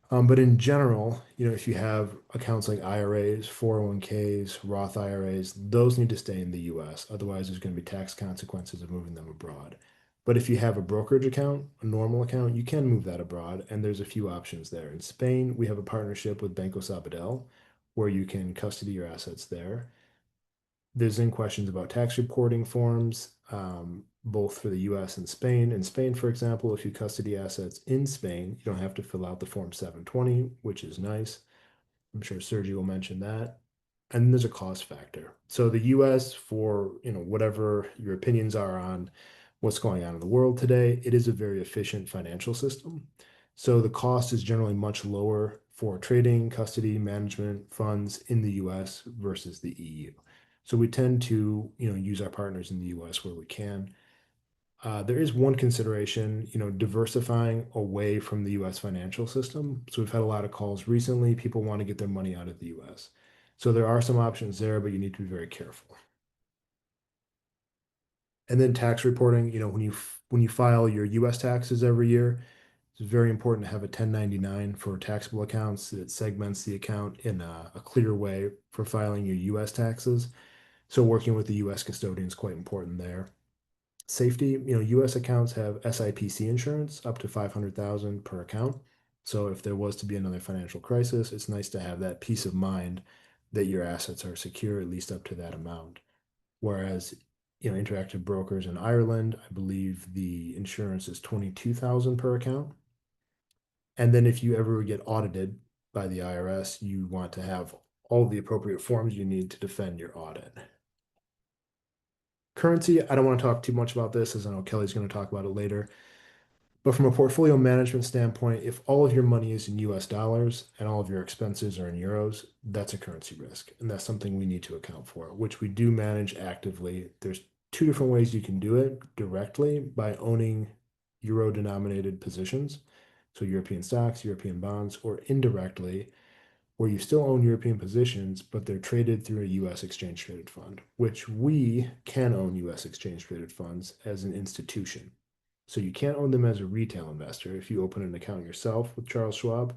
But in general, if you have accounts like IRAs, 401ks, Roth IRAs, those need to stay in the US. Otherwise, there's going to be tax consequences of moving them abroad. But if you have a brokerage account, a normal account, you can move that abroad, and there's a few options there. In Spain, we have a partnership with Banco Sabadell, where you can custody your assets there. There's then questions about tax reporting forms, both for the US and Spain. In Spain, for example, if you custody assets in Spain, you don't have to fill out the Form 720, which is nice. I'm sure Sergio will mention that. And then there's a cost factor. So the US, for whatever your opinions are on what's going on in the world today, it is a very efficient financial system. So the cost is generally much lower for trading, custody, management, funds in the US versus the EU. So we tend to, use our partners in the US where we can. There is one consideration, diversifying away from the US financial system. So we've had a lot of calls recently. People want to get their money out of the US. So there are some options there, but you need to be very careful. And then tax reporting, when you file your US taxes every year, it's very important to have a 1099 for taxable accounts that segments the account in a clear way for filing your US taxes. So working with the US custodian is quite important there. Safety, US accounts have SIPC insurance up to 500,000 per account. So if there was to be another financial crisis, it's nice to have that peace of mind that your assets are secure at least up to that amount. Whereas, Interactive Brokers in Ireland, I believe the insurance is 22,000 per account. And then if you ever get audited by the IRS, you want to have all the appropriate forms you need to defend your audit. Currency, I don't want to talk too much about this, as I know Kelly's going to talk about it later. But from a portfolio management standpoint, if all of your money is in US dollars and all of your expenses are in euros, that's a currency risk. And that's something we need to account for, which we do manage actively. There's two different ways you can do it: directly by owning euro-denominated positions, so European stocks, European bonds, or indirectly, where you still own European positions, but they're traded through a US exchange traded fund, which we can own US exchange traded funds as an institution. So you can't own them as a retail investor if you open an account yourself with Charles Schwab.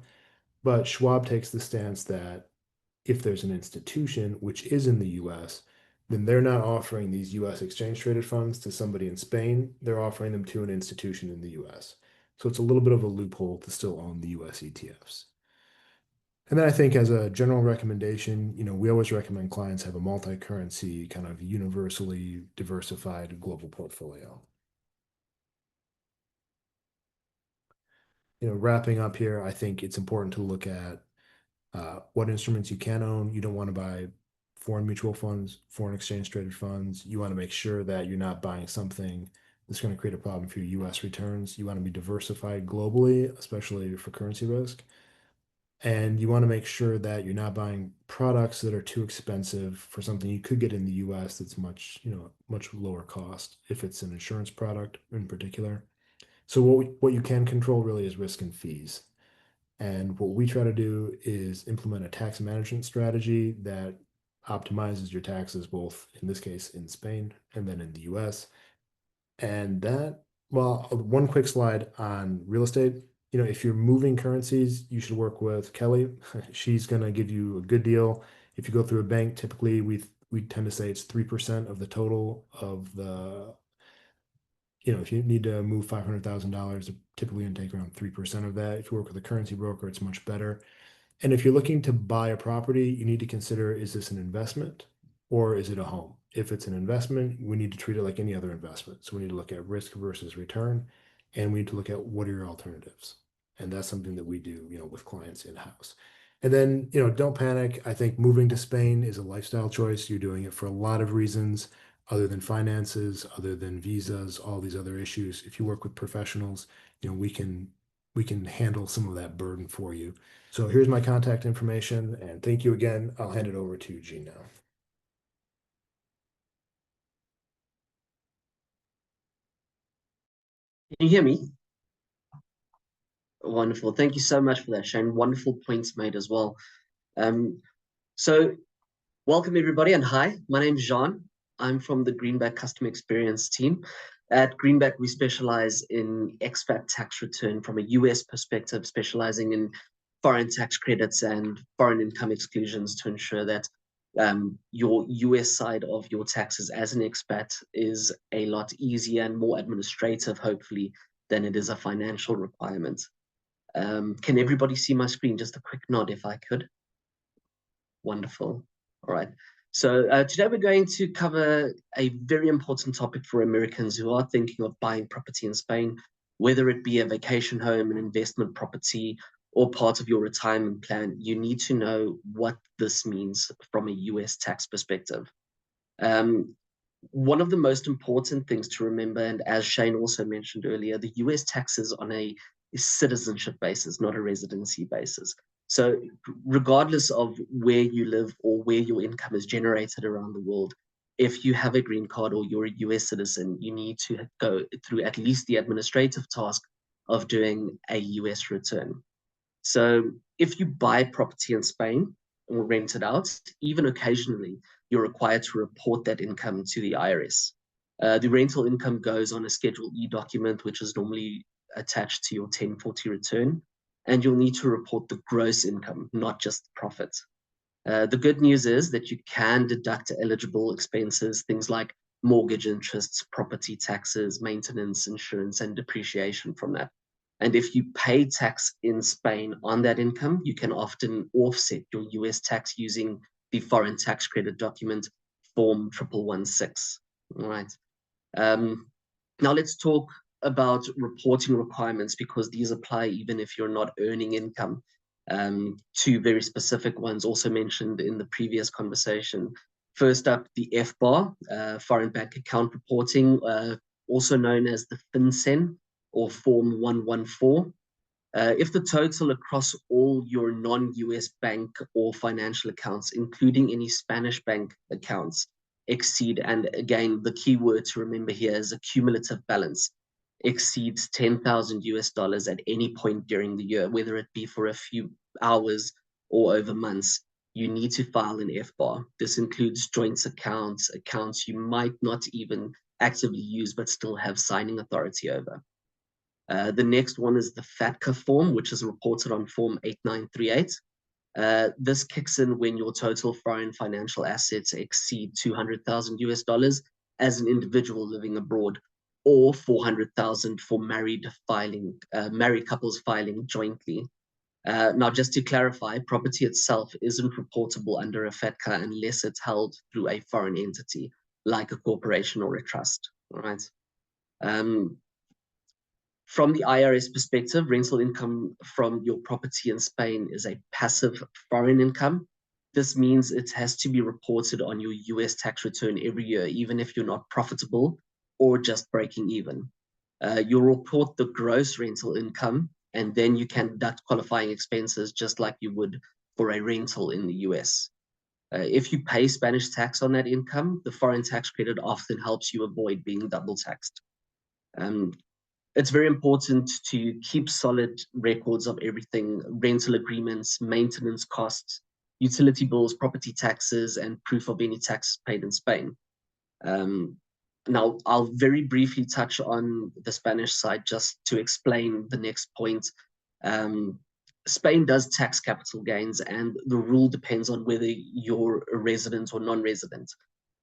But Schwab takes the stance that if there's an institution which is in the US, then they're not offering these US exchange traded funds to somebody in Spain. They're offering them to an institution in the US. So it's a little bit of a loophole to still own the US ETFs. And then I think as a general recommendation, we always recommend clients have a multi-currency, kind of universally diversified global portfolio. Wrapping up here, I think it's important to look at what instruments you can own. You don't want to buy foreign mutual funds, foreign exchange traded funds. You want to make sure that you're not buying something that's going to create a problem for your US returns. You want to be diversified globally, especially for currency risk. And you want to make sure that you're not buying products that are too expensive for something you could get in the US that's much lower cost, if it's an insurance product in particular. So what you can control really is risk and fees. And what we try to do is implement a tax management strategy that optimizes your taxes, both in this case in Spain and then in the US. And one quick slide on real estate. If you're moving currencies, you should work with Kelly. She's going to give you a good deal. If you go through a bank, typically we tend to say it's 3% of the total of the, if you need to move $500,000, typically going to take around 3% of that. If you work with a currency broker, it's much better. And if you're looking to buy a property, you need to consider, is this an investment or is it a home? If it's an investment, we need to treat it like any other investment. So we need to look at risk versus return, and we need to look at what are your alternatives. And that's something that we do, with clients in-house. And then, don't panic. I think moving to Spain is a lifestyle choice. You're doing it for a lot of reasons other than finances, other than visas, all these other issues. If you work with professionals, we can handle some of that burden for you. So here's my contact information, and thank you again. I'll hand it over to Jean now. Can you hear me? Wonderful. Thank you so much for that, Shane. Wonderful points made as well. So welcome everybody, and hi, my name's Jean. I'm from the Greenback Customer Experience team. At Greenback, we specialize in expat tax return from a US perspective, specializing in foreign tax credits and foreign income exclusions to ensure that your US side of your taxes as an expat is a lot easier and more administrative, hopefully, than it is a financial requirement. Can everybody see my screen? Just a quick nod if I could. Wonderful. All right. So today we're going to cover a very important topic for Americans who are thinking of buying property in Spain, whether it be a vacation home, an investment property, or part of your retirement plan. You need to know what this means from a US tax perspective. One of the most important things to remember, and as Shane also mentioned earlier, the US taxes on a citizenship basis, not a residency basis. So regardless of where you live or where your income is generated around the world, if you have a green card or you're a US citizen, you need to go through at least the administrative task of doing a US return. So if you buy property in Spain or rent it out, even occasionally, you're required to report that income to the IRS. The rental income goes on a Schedule E document, which is normally attached to your 1040 return. And you'll need to report the gross income, not just the profit. The good news is that you can deduct eligible expenses, things like mortgage interests, property taxes, maintenance, insurance, and depreciation from that. And if you pay tax in Spain on that income, you can often offset your US tax using the foreign tax credit document form 1116. All right. Now let's talk about reporting requirements, because these apply even if you're not earning income. Two very specific ones also mentioned in the previous conversation. First up, the FBAR, foreign bank account reporting, also known as the FinCEN or Form 114. If the total across all your non-US bank or financial accounts, including any Spanish bank accounts, exceed, and again, the key word to remember here is a cumulative balance, exceeds $10,000 at any point during the year, whether it be for a few hours or over months, you need to file an FBAR. This includes joint accounts, accounts you might not even actively use, but still have signing authority over. The next one is the FATCA form, which is reported on Form 8938. This kicks in when your total foreign financial assets exceed $200,000 as an individual living abroad, or 400,000 for married couples filing jointly. Now, just to clarify, property itself isn't reportable under a FATCA unless it's held through a foreign entity, like a corporation or a trust. All right. From the IRS perspective, rental income from your property in Spain is a passive foreign income. This means it has to be reported on your US tax return every year, even if you're not profitable or just breaking even. You'll report the gross rental income, and then you can deduct qualifying expenses just like you would for a rental in the US. If you pay Spanish tax on that income, the foreign tax credit often helps you avoid being double taxed. It's very important to keep solid records of everything: rental agreements, maintenance costs, utility bills, property taxes, and proof of any taxes paid in Spain. Now, I'll very briefly touch on the Spanish side just to explain the next point. Spain does tax capital gains, and the rule depends on whether you're a resident or non-resident.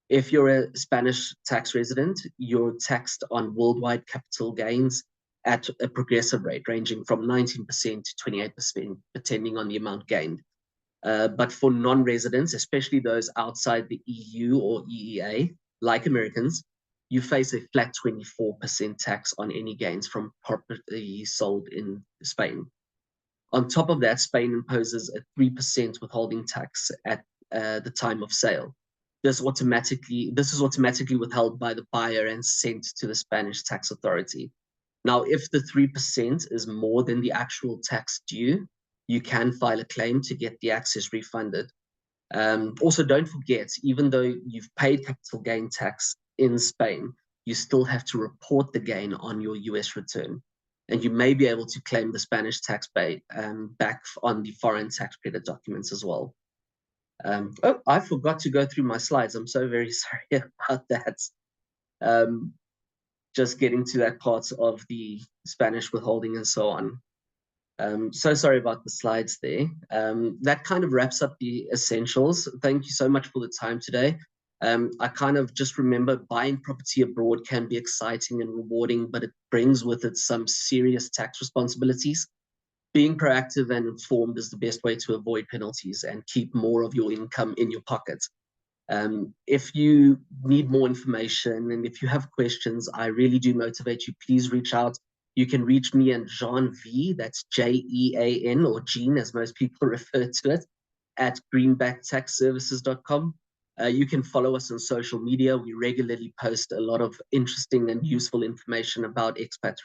If you're a Spanish tax resident, you're taxed on worldwide capital gains at a progressive rate ranging from 19% to 28%, depending on the amount gained. But for non-residents, especially those outside the EU or EEA, like Americans, you face a flat 24% tax on any gains from property sold in Spain. On top of that, Spain imposes a 3% withholding tax at the time of sale. This is automatically withheld by the buyer and sent to the Spanish tax authority. Now, if the 3% is more than the actual tax due, you can file a claim to get the excess refunded. Also, don't forget, even though you've paid capital gain tax in Spain, you still have to report the gain on your US return. and you may be able to claim the Spanish tax back on the foreign tax credit documents as well. Oh, I forgot to go through my slides. I'm so very sorry about that. Just getting to that part of the Spanish withholding and so on. So sorry about the slides there. That kind of wraps up the essentials. Thank you so much for the time today. I kind of just remember buying property abroad can be exciting and rewarding, but it brings with it some serious tax responsibilities. Being proactive and informed is the best way to avoid penalties and keep more of your income in your pocket. If you need more information and if you have questions, I really do motivate you. Please reach out. You can reach me and Jean V, that's Jean, or Jean as most people refer to it, at greenbacktaxservices.com. You can follow us on social media. We regularly post a lot of interesting and useful information about expat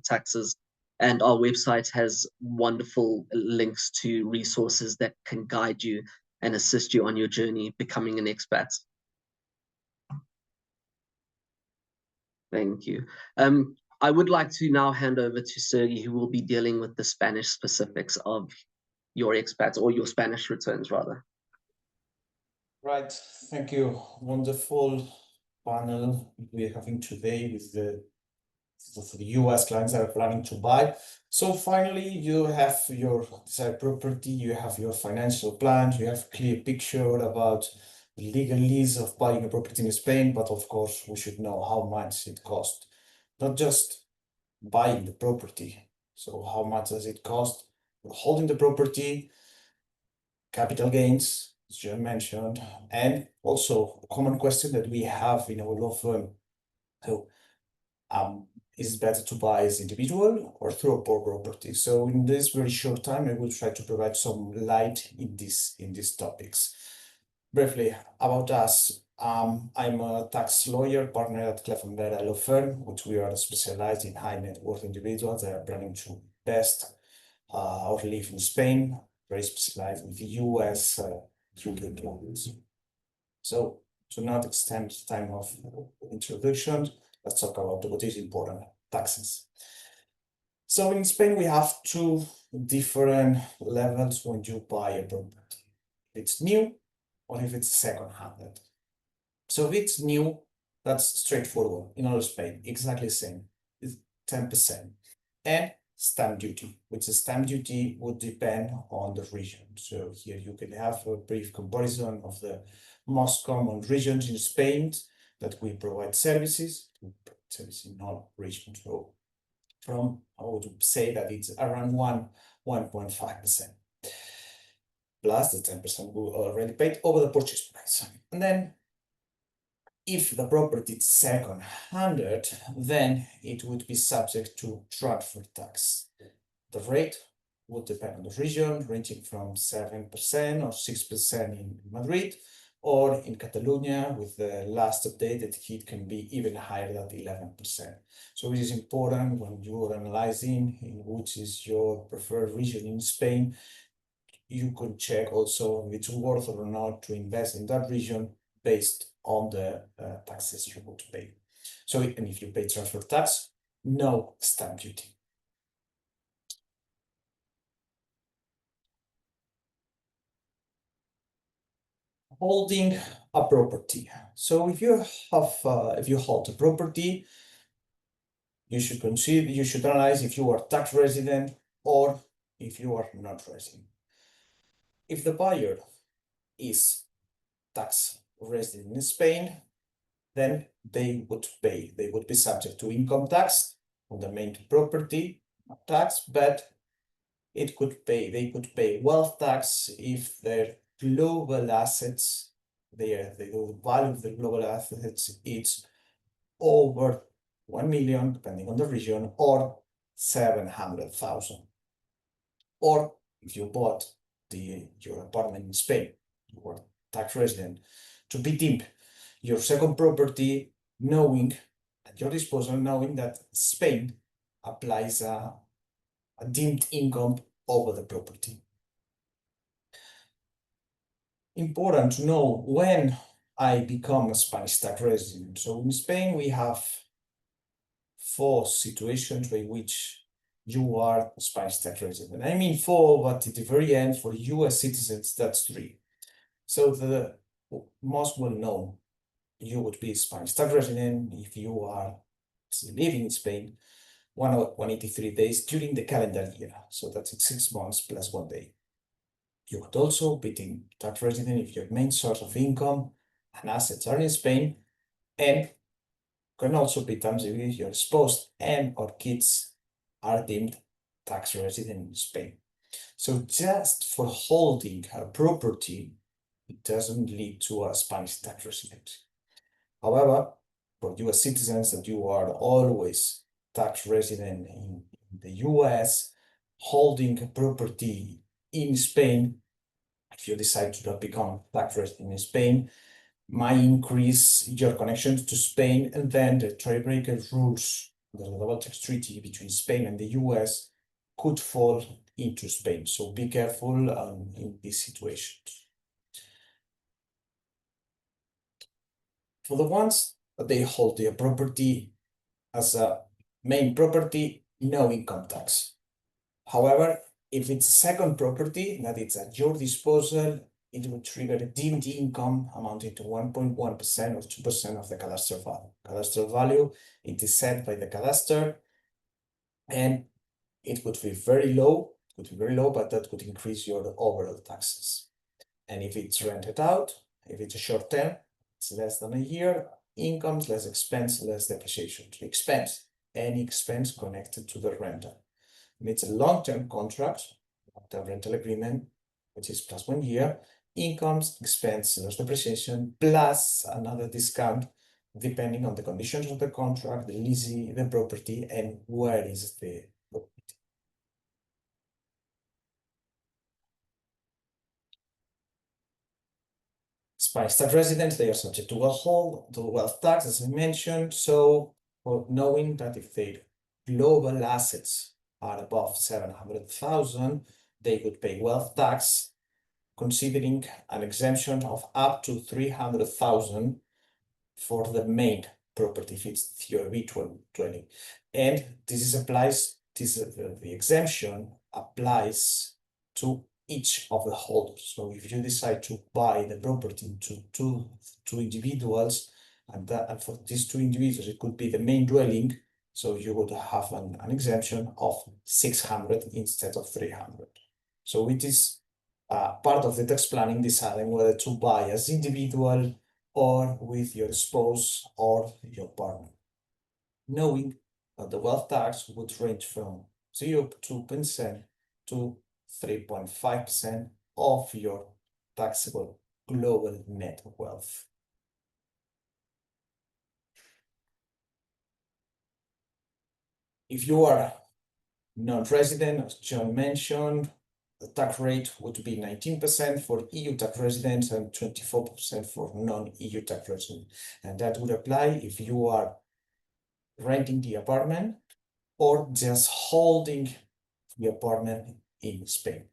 taxes. And our website has wonderful links to resources that can guide you and assist you on your journey becoming an expat. Thank you. I would like to now hand over to Sergey, who will be dealing with the Spanish specifics of your expats, or your Spanish returns rather. Right, thank you. Wonderful panel we're having today with the US clients that are planning to buy. So finally, you have your desired property, you have your financial plan, you have a clear picture about the legalese of buying a property in Spain, but of course, we should know how much it costs. Not just buying the property. So how much does it cost? Holding the property, capital gains, as John mentioned, and also a common question that we have in our law firm. So, is it better to buy as individual or through a property? So in this very short time, I will try to provide some light in these topics. Briefly about us, I'm a tax lawyer, partner at Klev&Vera law firm, which we are specialized in high net worth individuals that are planning to invest or live in Spain, very specialized with the US UK clients. So to not extend the time of introduction, let's talk about what is important, taxes. So in Spain, we have two different levels when you buy a property. If it's new or if it's second-handed. So if it's new, that's straightforward. In all Spain, exactly the same. It's 10%. And stamp duty, which the stamp duty would depend on the region. So here you can have a brief comparison of the most common regions in Spain that we provide services. We provide services in all regions. So from, I would say that it's around 1.5%. Plus the 10% we already paid over the purchase price. And then if the property is second-handed, then it would be subject to transfer tax. The rate would depend on the region, ranging from 7% or 6% in Madrid, or in Catalonia, with the last updated it can be even higher than 11%. So it is important when you are analyzing in which is your preferred region in Spain, you could check also if it's worth or not to invest in that region based on the taxes you would pay. So, and if you pay transfer tax, no stamp duty. Holding a property. So if you have, if you hold a property, you should analyze if you are tax resident or if you are not resident. If the buyer is tax resident in Spain, then they would be subject to income tax on the main property tax, but they could pay wealth tax if their global assets, the value of the global assets is over 1 million, depending on the region, or 700,000. Or if you bought your apartment in Spain, you were tax resident, to be deemed your second property, knowing at your disposal, knowing that Spain applies a deemed income over the property. Important to know when I become a Spanish tax resident. So in Spain, we have 4 situations by which you are a Spanish tax resident. I mean 4, but at the very end, for US citizens, that's 3. So the most well-known, you would be a Spanish tax resident if you are living in Spain 183 days during the calendar year. So that's 6 months plus 1 day. You could also be the tax resident if your main source of income and assets are in Spain, and can also be times if your spouse and or kids are deemed tax resident in Spain. So just for holding a property, it doesn't lead to a Spanish tax resident. However, for US citizens that you are always tax resident in the US, holding a property in Spain, if you decide to not become tax resident in Spain, might increase your connection to Spain, and then the tiebreaker rules, the double tax treaty between Spain and the US, could fall into Spain. So be careful in this situation. For the ones that they hold their property as a main property, no income tax. However, if it's a second property that it's at your disposal, it will trigger a deemed income amounting to 1.1% or 2% of the cadastral value. Cadastral value, it is set by the cadastre, and it would be very low, but that could increase your overall taxes. And if it's rented out, if it's a short term, it's less than a year, incomes, less expense, less depreciation. Expense, any expense connected to the rental. If it's a long-term contract, long-term rental agreement, which is plus 1 year, incomes, expense, less depreciation, plus another discount, depending on the conditions of the contract, the leasing, the property, and where is the property. Spanish tax residents, they are subject to wealth tax, as I mentioned. So, knowing that if their global assets are above 700,000, they would pay wealth tax, considering an exemption of up to 300,000 for the main property if it's theory dwelling. And the exemption applies to each of the holders. So if you decide to buy the property to two individuals, and for these 2 individuals, it could be the main dwelling, so you would have an exemption of 600 instead of 300. So it is part of the tax planning, deciding whether to buy as individual or with your spouse or your partner. Knowing that the wealth tax would range from 0.2% to 3.5% of your taxable global net wealth. If you are non-resident, as John mentioned, the tax rate would be 19% for EU tax residents and 24% for non-EU tax residents. And that would apply if you are renting the apartment or just holding the apartment in Spain.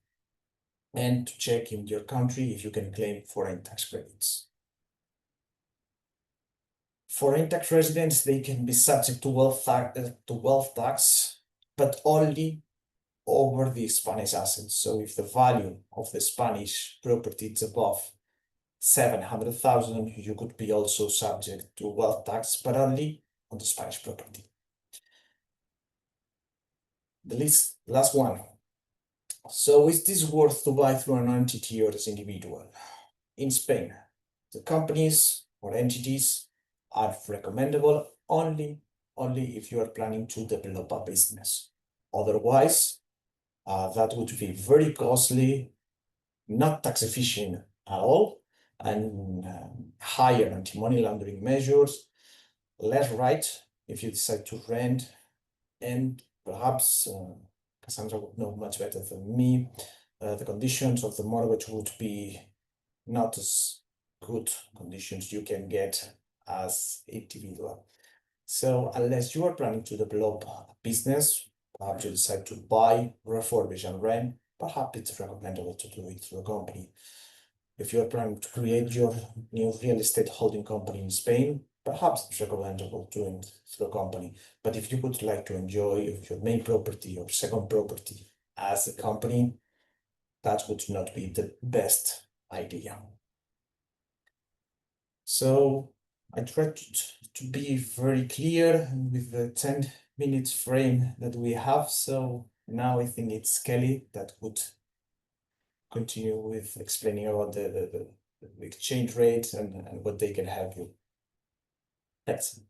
And to check in your country if you can claim foreign tax credits. Foreign tax residents, they can be subject to wealth tax, but only over the Spanish assets. So if the value of the Spanish property is above 700,000, you could be also subject to wealth tax, but only on the Spanish property. The last one. So is this worth to buy through an entity or as individual? In Spain, the companies or entities are recommendable only if you are planning to develop a business. Otherwise, that would be very costly, not tax efficient at all, and higher anti-money laundering measures, less right if you decide to rent, and perhaps Cassandra would know much better than me, the conditions of the mortgage would be not as good conditions you can get as individual. So unless you are planning to develop a business, perhaps you decide to buy, refurbish, and rent, perhaps it's recommendable to do it through a company. If you are planning to create your new real estate holding company in Spain, perhaps it's recommendable doing through a company. But if you would like to enjoy your main property or second property as a company, that would not be the best idea. So I tried to be very clear with the 10 minutes frame that we have. So now I think it's Kelly that would continue with explaining about the exchange rates and what they can help you. Thanks.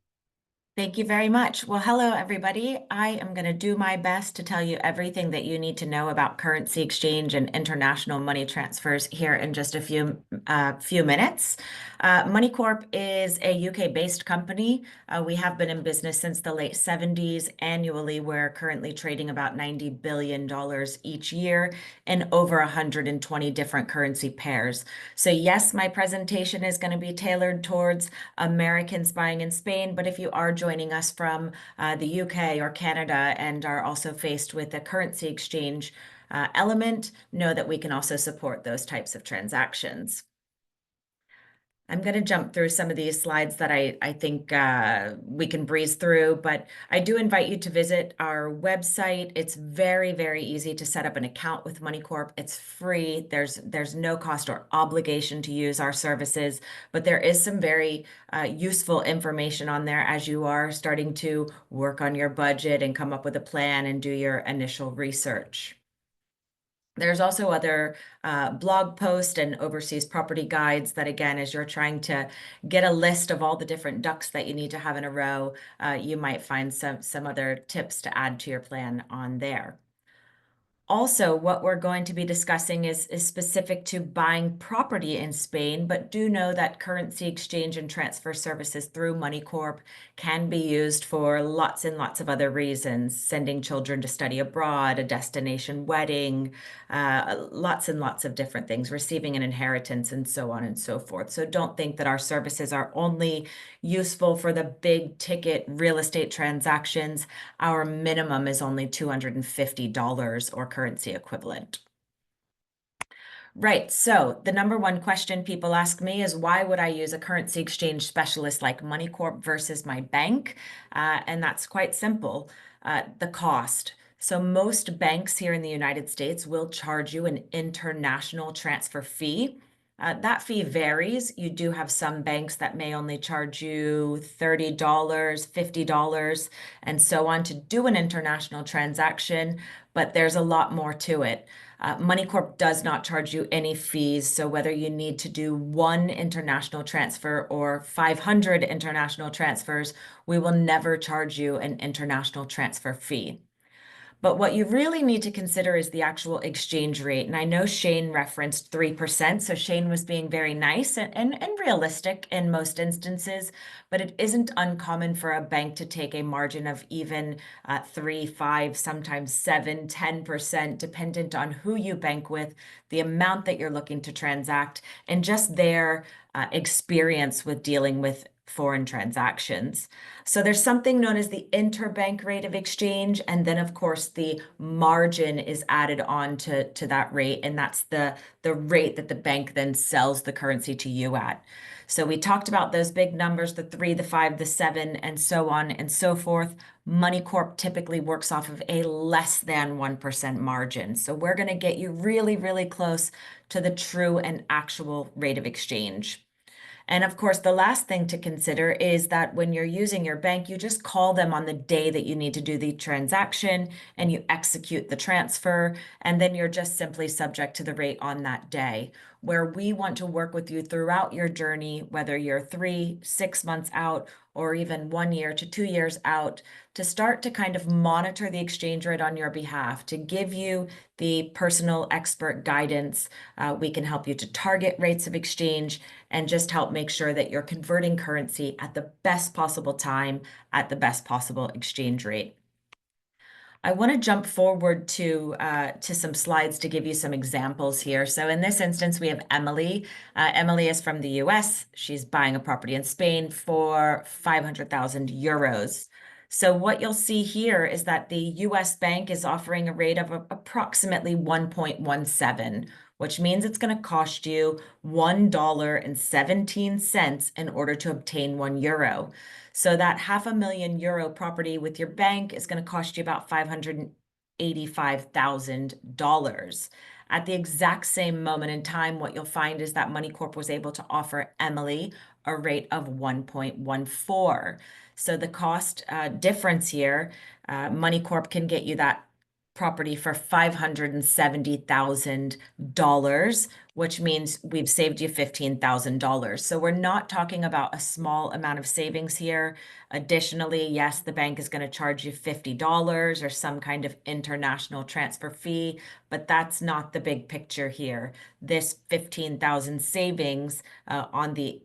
Thank you very much. Well, hello, everybody. I am going to do my best to tell you everything that you need to know about currency exchange and international money transfers here in just a few minutes. Moneycorp is a UK-based company. We have been in business since the late 70s. Annually, we're currently trading about $90 billion each year in over 120 different currency pairs. So yes, my presentation is going to be tailored towards Americans buying in Spain, but if you are joining us from the UK or Canada and are also faced with a currency exchange element, know that we can also support those types of transactions. I'm going to jump through some of these slides that I think we can breeze through, but I do invite you to visit our website. It's very, very easy to set up an account with Moneycorp. It's free. There's no cost or obligation to use our services, but there is some very useful information on there as you are starting to work on your budget and come up with a plan and do your initial research. There's also other blog posts and overseas property guides that, again, as you're trying to get a list of all the different ducks that you need to have in a row, you might find some other tips to add to your plan on there. Also, what we're going to be discussing is specific to buying property in Spain, but do know that currency exchange and transfer services through Moneycorp can be used for lots and lots of other reasons, sending children to study abroad, a destination wedding, lots and lots of different things, receiving an inheritance, and so on and so forth. So don't think that our services are only useful for the big ticket real estate transactions. Our minimum is only $250 or currency equivalent. Right, so the number one question people ask me is, why would I use a currency exchange specialist like Moneycorp versus my bank? And that's quite simple, the cost. So most banks here in the United States will charge you an international transfer fee. That fee varies. You do have some banks that may only charge you $30, $50, and so on to do an international transaction, but there's a lot more to it. Moneycorp does not charge you any fees, so whether you need to do one international transfer or 500 international transfers, we will never charge you an international transfer fee. But what you really need to consider is the actual exchange rate. And I know Shane referenced 3%, so Shane was being very nice and realistic in most instances, but it isn't uncommon for a bank to take a margin of even 3, 5, sometimes 7, 10%, dependent on who you bank with, the amount that you're looking to transact, and just their experience with dealing with foreign transactions. So there's something known as the interbank rate of exchange, and then of course the margin is added on to that rate, and that's the rate that the bank then sells the currency to you at. So we talked about those big numbers, the 3, the 5, the 7, and so on and so forth. Moneycorp typically works off of a less than 1% margin. So we're going to get you really, really close to the true and actual rate of exchange. And of course, the last thing to consider is that when you're using your bank, you just call them on the day that you need to do the transaction and you execute the transfer, and then you're just simply subject to the rate on that day. Where we want to work with you throughout your journey, whether you're 3, 6 months out, or even 1 year to 2 years out, to start to kind of monitor the exchange rate on your behalf, to give you the personal expert guidance. We can help you to target rates of exchange and just help make sure that you're converting currency at the best possible time at the best possible exchange rate. I want to jump forward to some slides to give you some examples here. So in this instance, we have Emily. Emily is from the US. She's buying a property in Spain for 500,000 euros. So what you'll see here is that the US bank is offering a rate of approximately 1.17, which means it's going to cost you $1.17 in order to obtain €1. So that €500,000 property with your bank is going to cost you about $585,000. At the exact same moment in time, what you'll find is that Moneycorp was able to offer Emily a rate of 1.14. So the cost difference here, Moneycorp can get you that property for $570,000, which means we've saved you $15,000. So we're not talking about a small amount of savings here. Additionally, yes, the bank is going to charge you $50 or some kind of international transfer fee, but that's not the big picture here. This $15,000 savings on the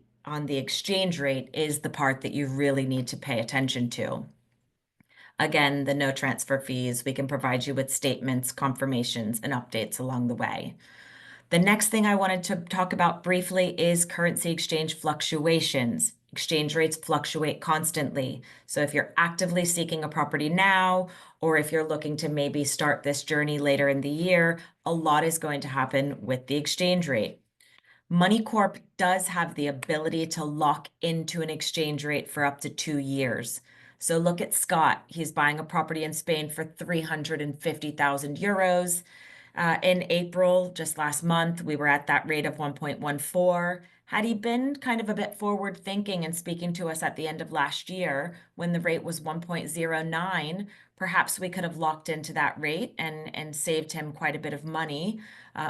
exchange rate is the part that you really need to pay attention to. Again, the no transfer fees, we can provide you with statements, confirmations, and updates along the way. The next thing I wanted to talk about briefly is currency exchange fluctuations. Exchange rates fluctuate constantly. So if you're actively seeking a property now, or if you're looking to maybe start this journey later in the year, a lot is going to happen with the exchange rate. Moneycorp does have the ability to lock into an exchange rate for up to 2 years. So look at Scott. He's buying a property in Spain for €350,000. In April, just last month, we were at that rate of 1.14. Had he been kind of a bit forward thinking and speaking to us at the end of last year when the rate was 1.09, perhaps we could have locked into that rate and saved him quite a bit of money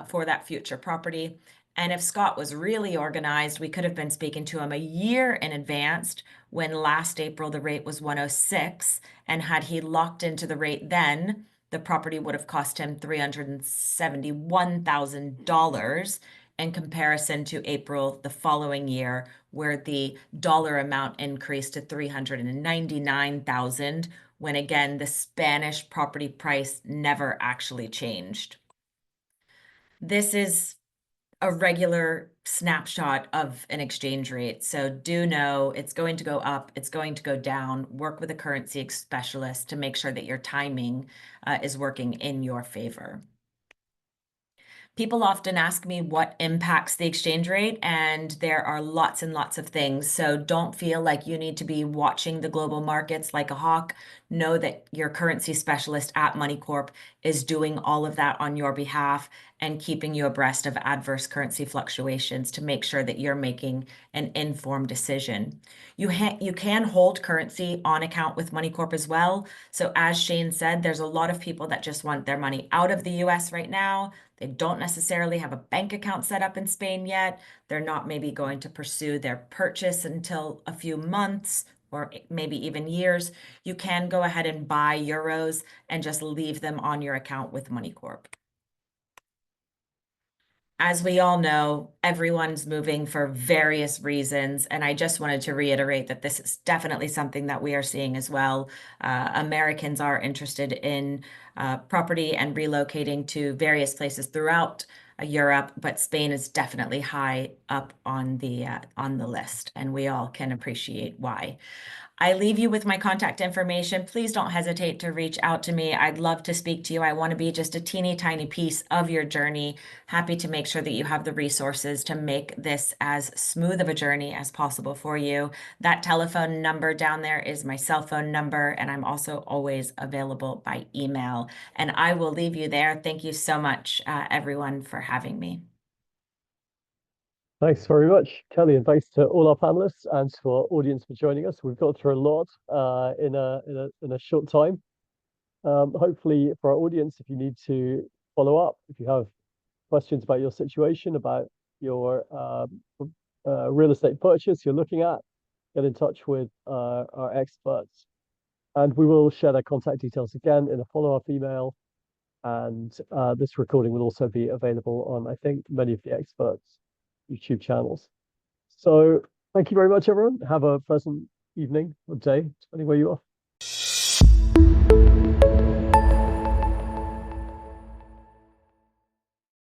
for that future property. And if Scott was really organized, we could have been speaking to him a year in advance when last April the rate was 106. And had he locked into the rate then, the property would have cost him $371,000 in comparison to April the following year, where the dollar amount increased to $399,000, when again, the Spanish property price never actually changed. This is a regular snapshot of an exchange rate. So do know it's going to go up, it's going to go down. Work with a currency specialist to make sure that your timing is working in your favor. People often ask me what impacts the exchange rate, and there are lots and lots of things. So don't feel like you need to be watching the global markets like a hawk. Know that your currency specialist at Moneycorp is doing all of that on your behalf and keeping you abreast of adverse currency fluctuations to make sure that you're making an informed decision. You can hold currency on account with Moneycorp as well. So as Shane said, there's a lot of people that just want their money out of the US right now. They don't necessarily have a bank account set up in Spain yet. They're not maybe going to pursue their purchase until a few months or maybe even years. You can go ahead and buy euros and just leave them on your account with Moneycorp. As we all know, everyone's moving for various reasons, and I just wanted to reiterate that this is definitely something that we are seeing as well. Americans are interested in property and relocating to various places throughout Europe, but Spain is definitely high up on the list, and we all can appreciate why. I leave you with my contact information. Please don't hesitate to reach out to me. I'd love to speak to you. I want to be just a teeny tiny piece of your journey. Happy to make sure that you have the resources to make this as smooth of a journey as possible for you. That telephone number down there is my cell phone number, and I'm also always available by email. And I will leave you there. Thank you so much, everyone, for having me. Thanks very much, Kelly, and thanks to all our panelists and to our audience for joining us. We've got through a lot in a short time. Hopefully, for our audience, if you need to follow up, if you have questions about your situation, about your real estate purchase you're looking at, get in touch with our experts. And we will share their contact details again in a follow-up email. And this recording will also be available on, I think, many of the experts' YouTube channels. So thank you very much, everyone. Have a pleasant evening or day, depending where you are.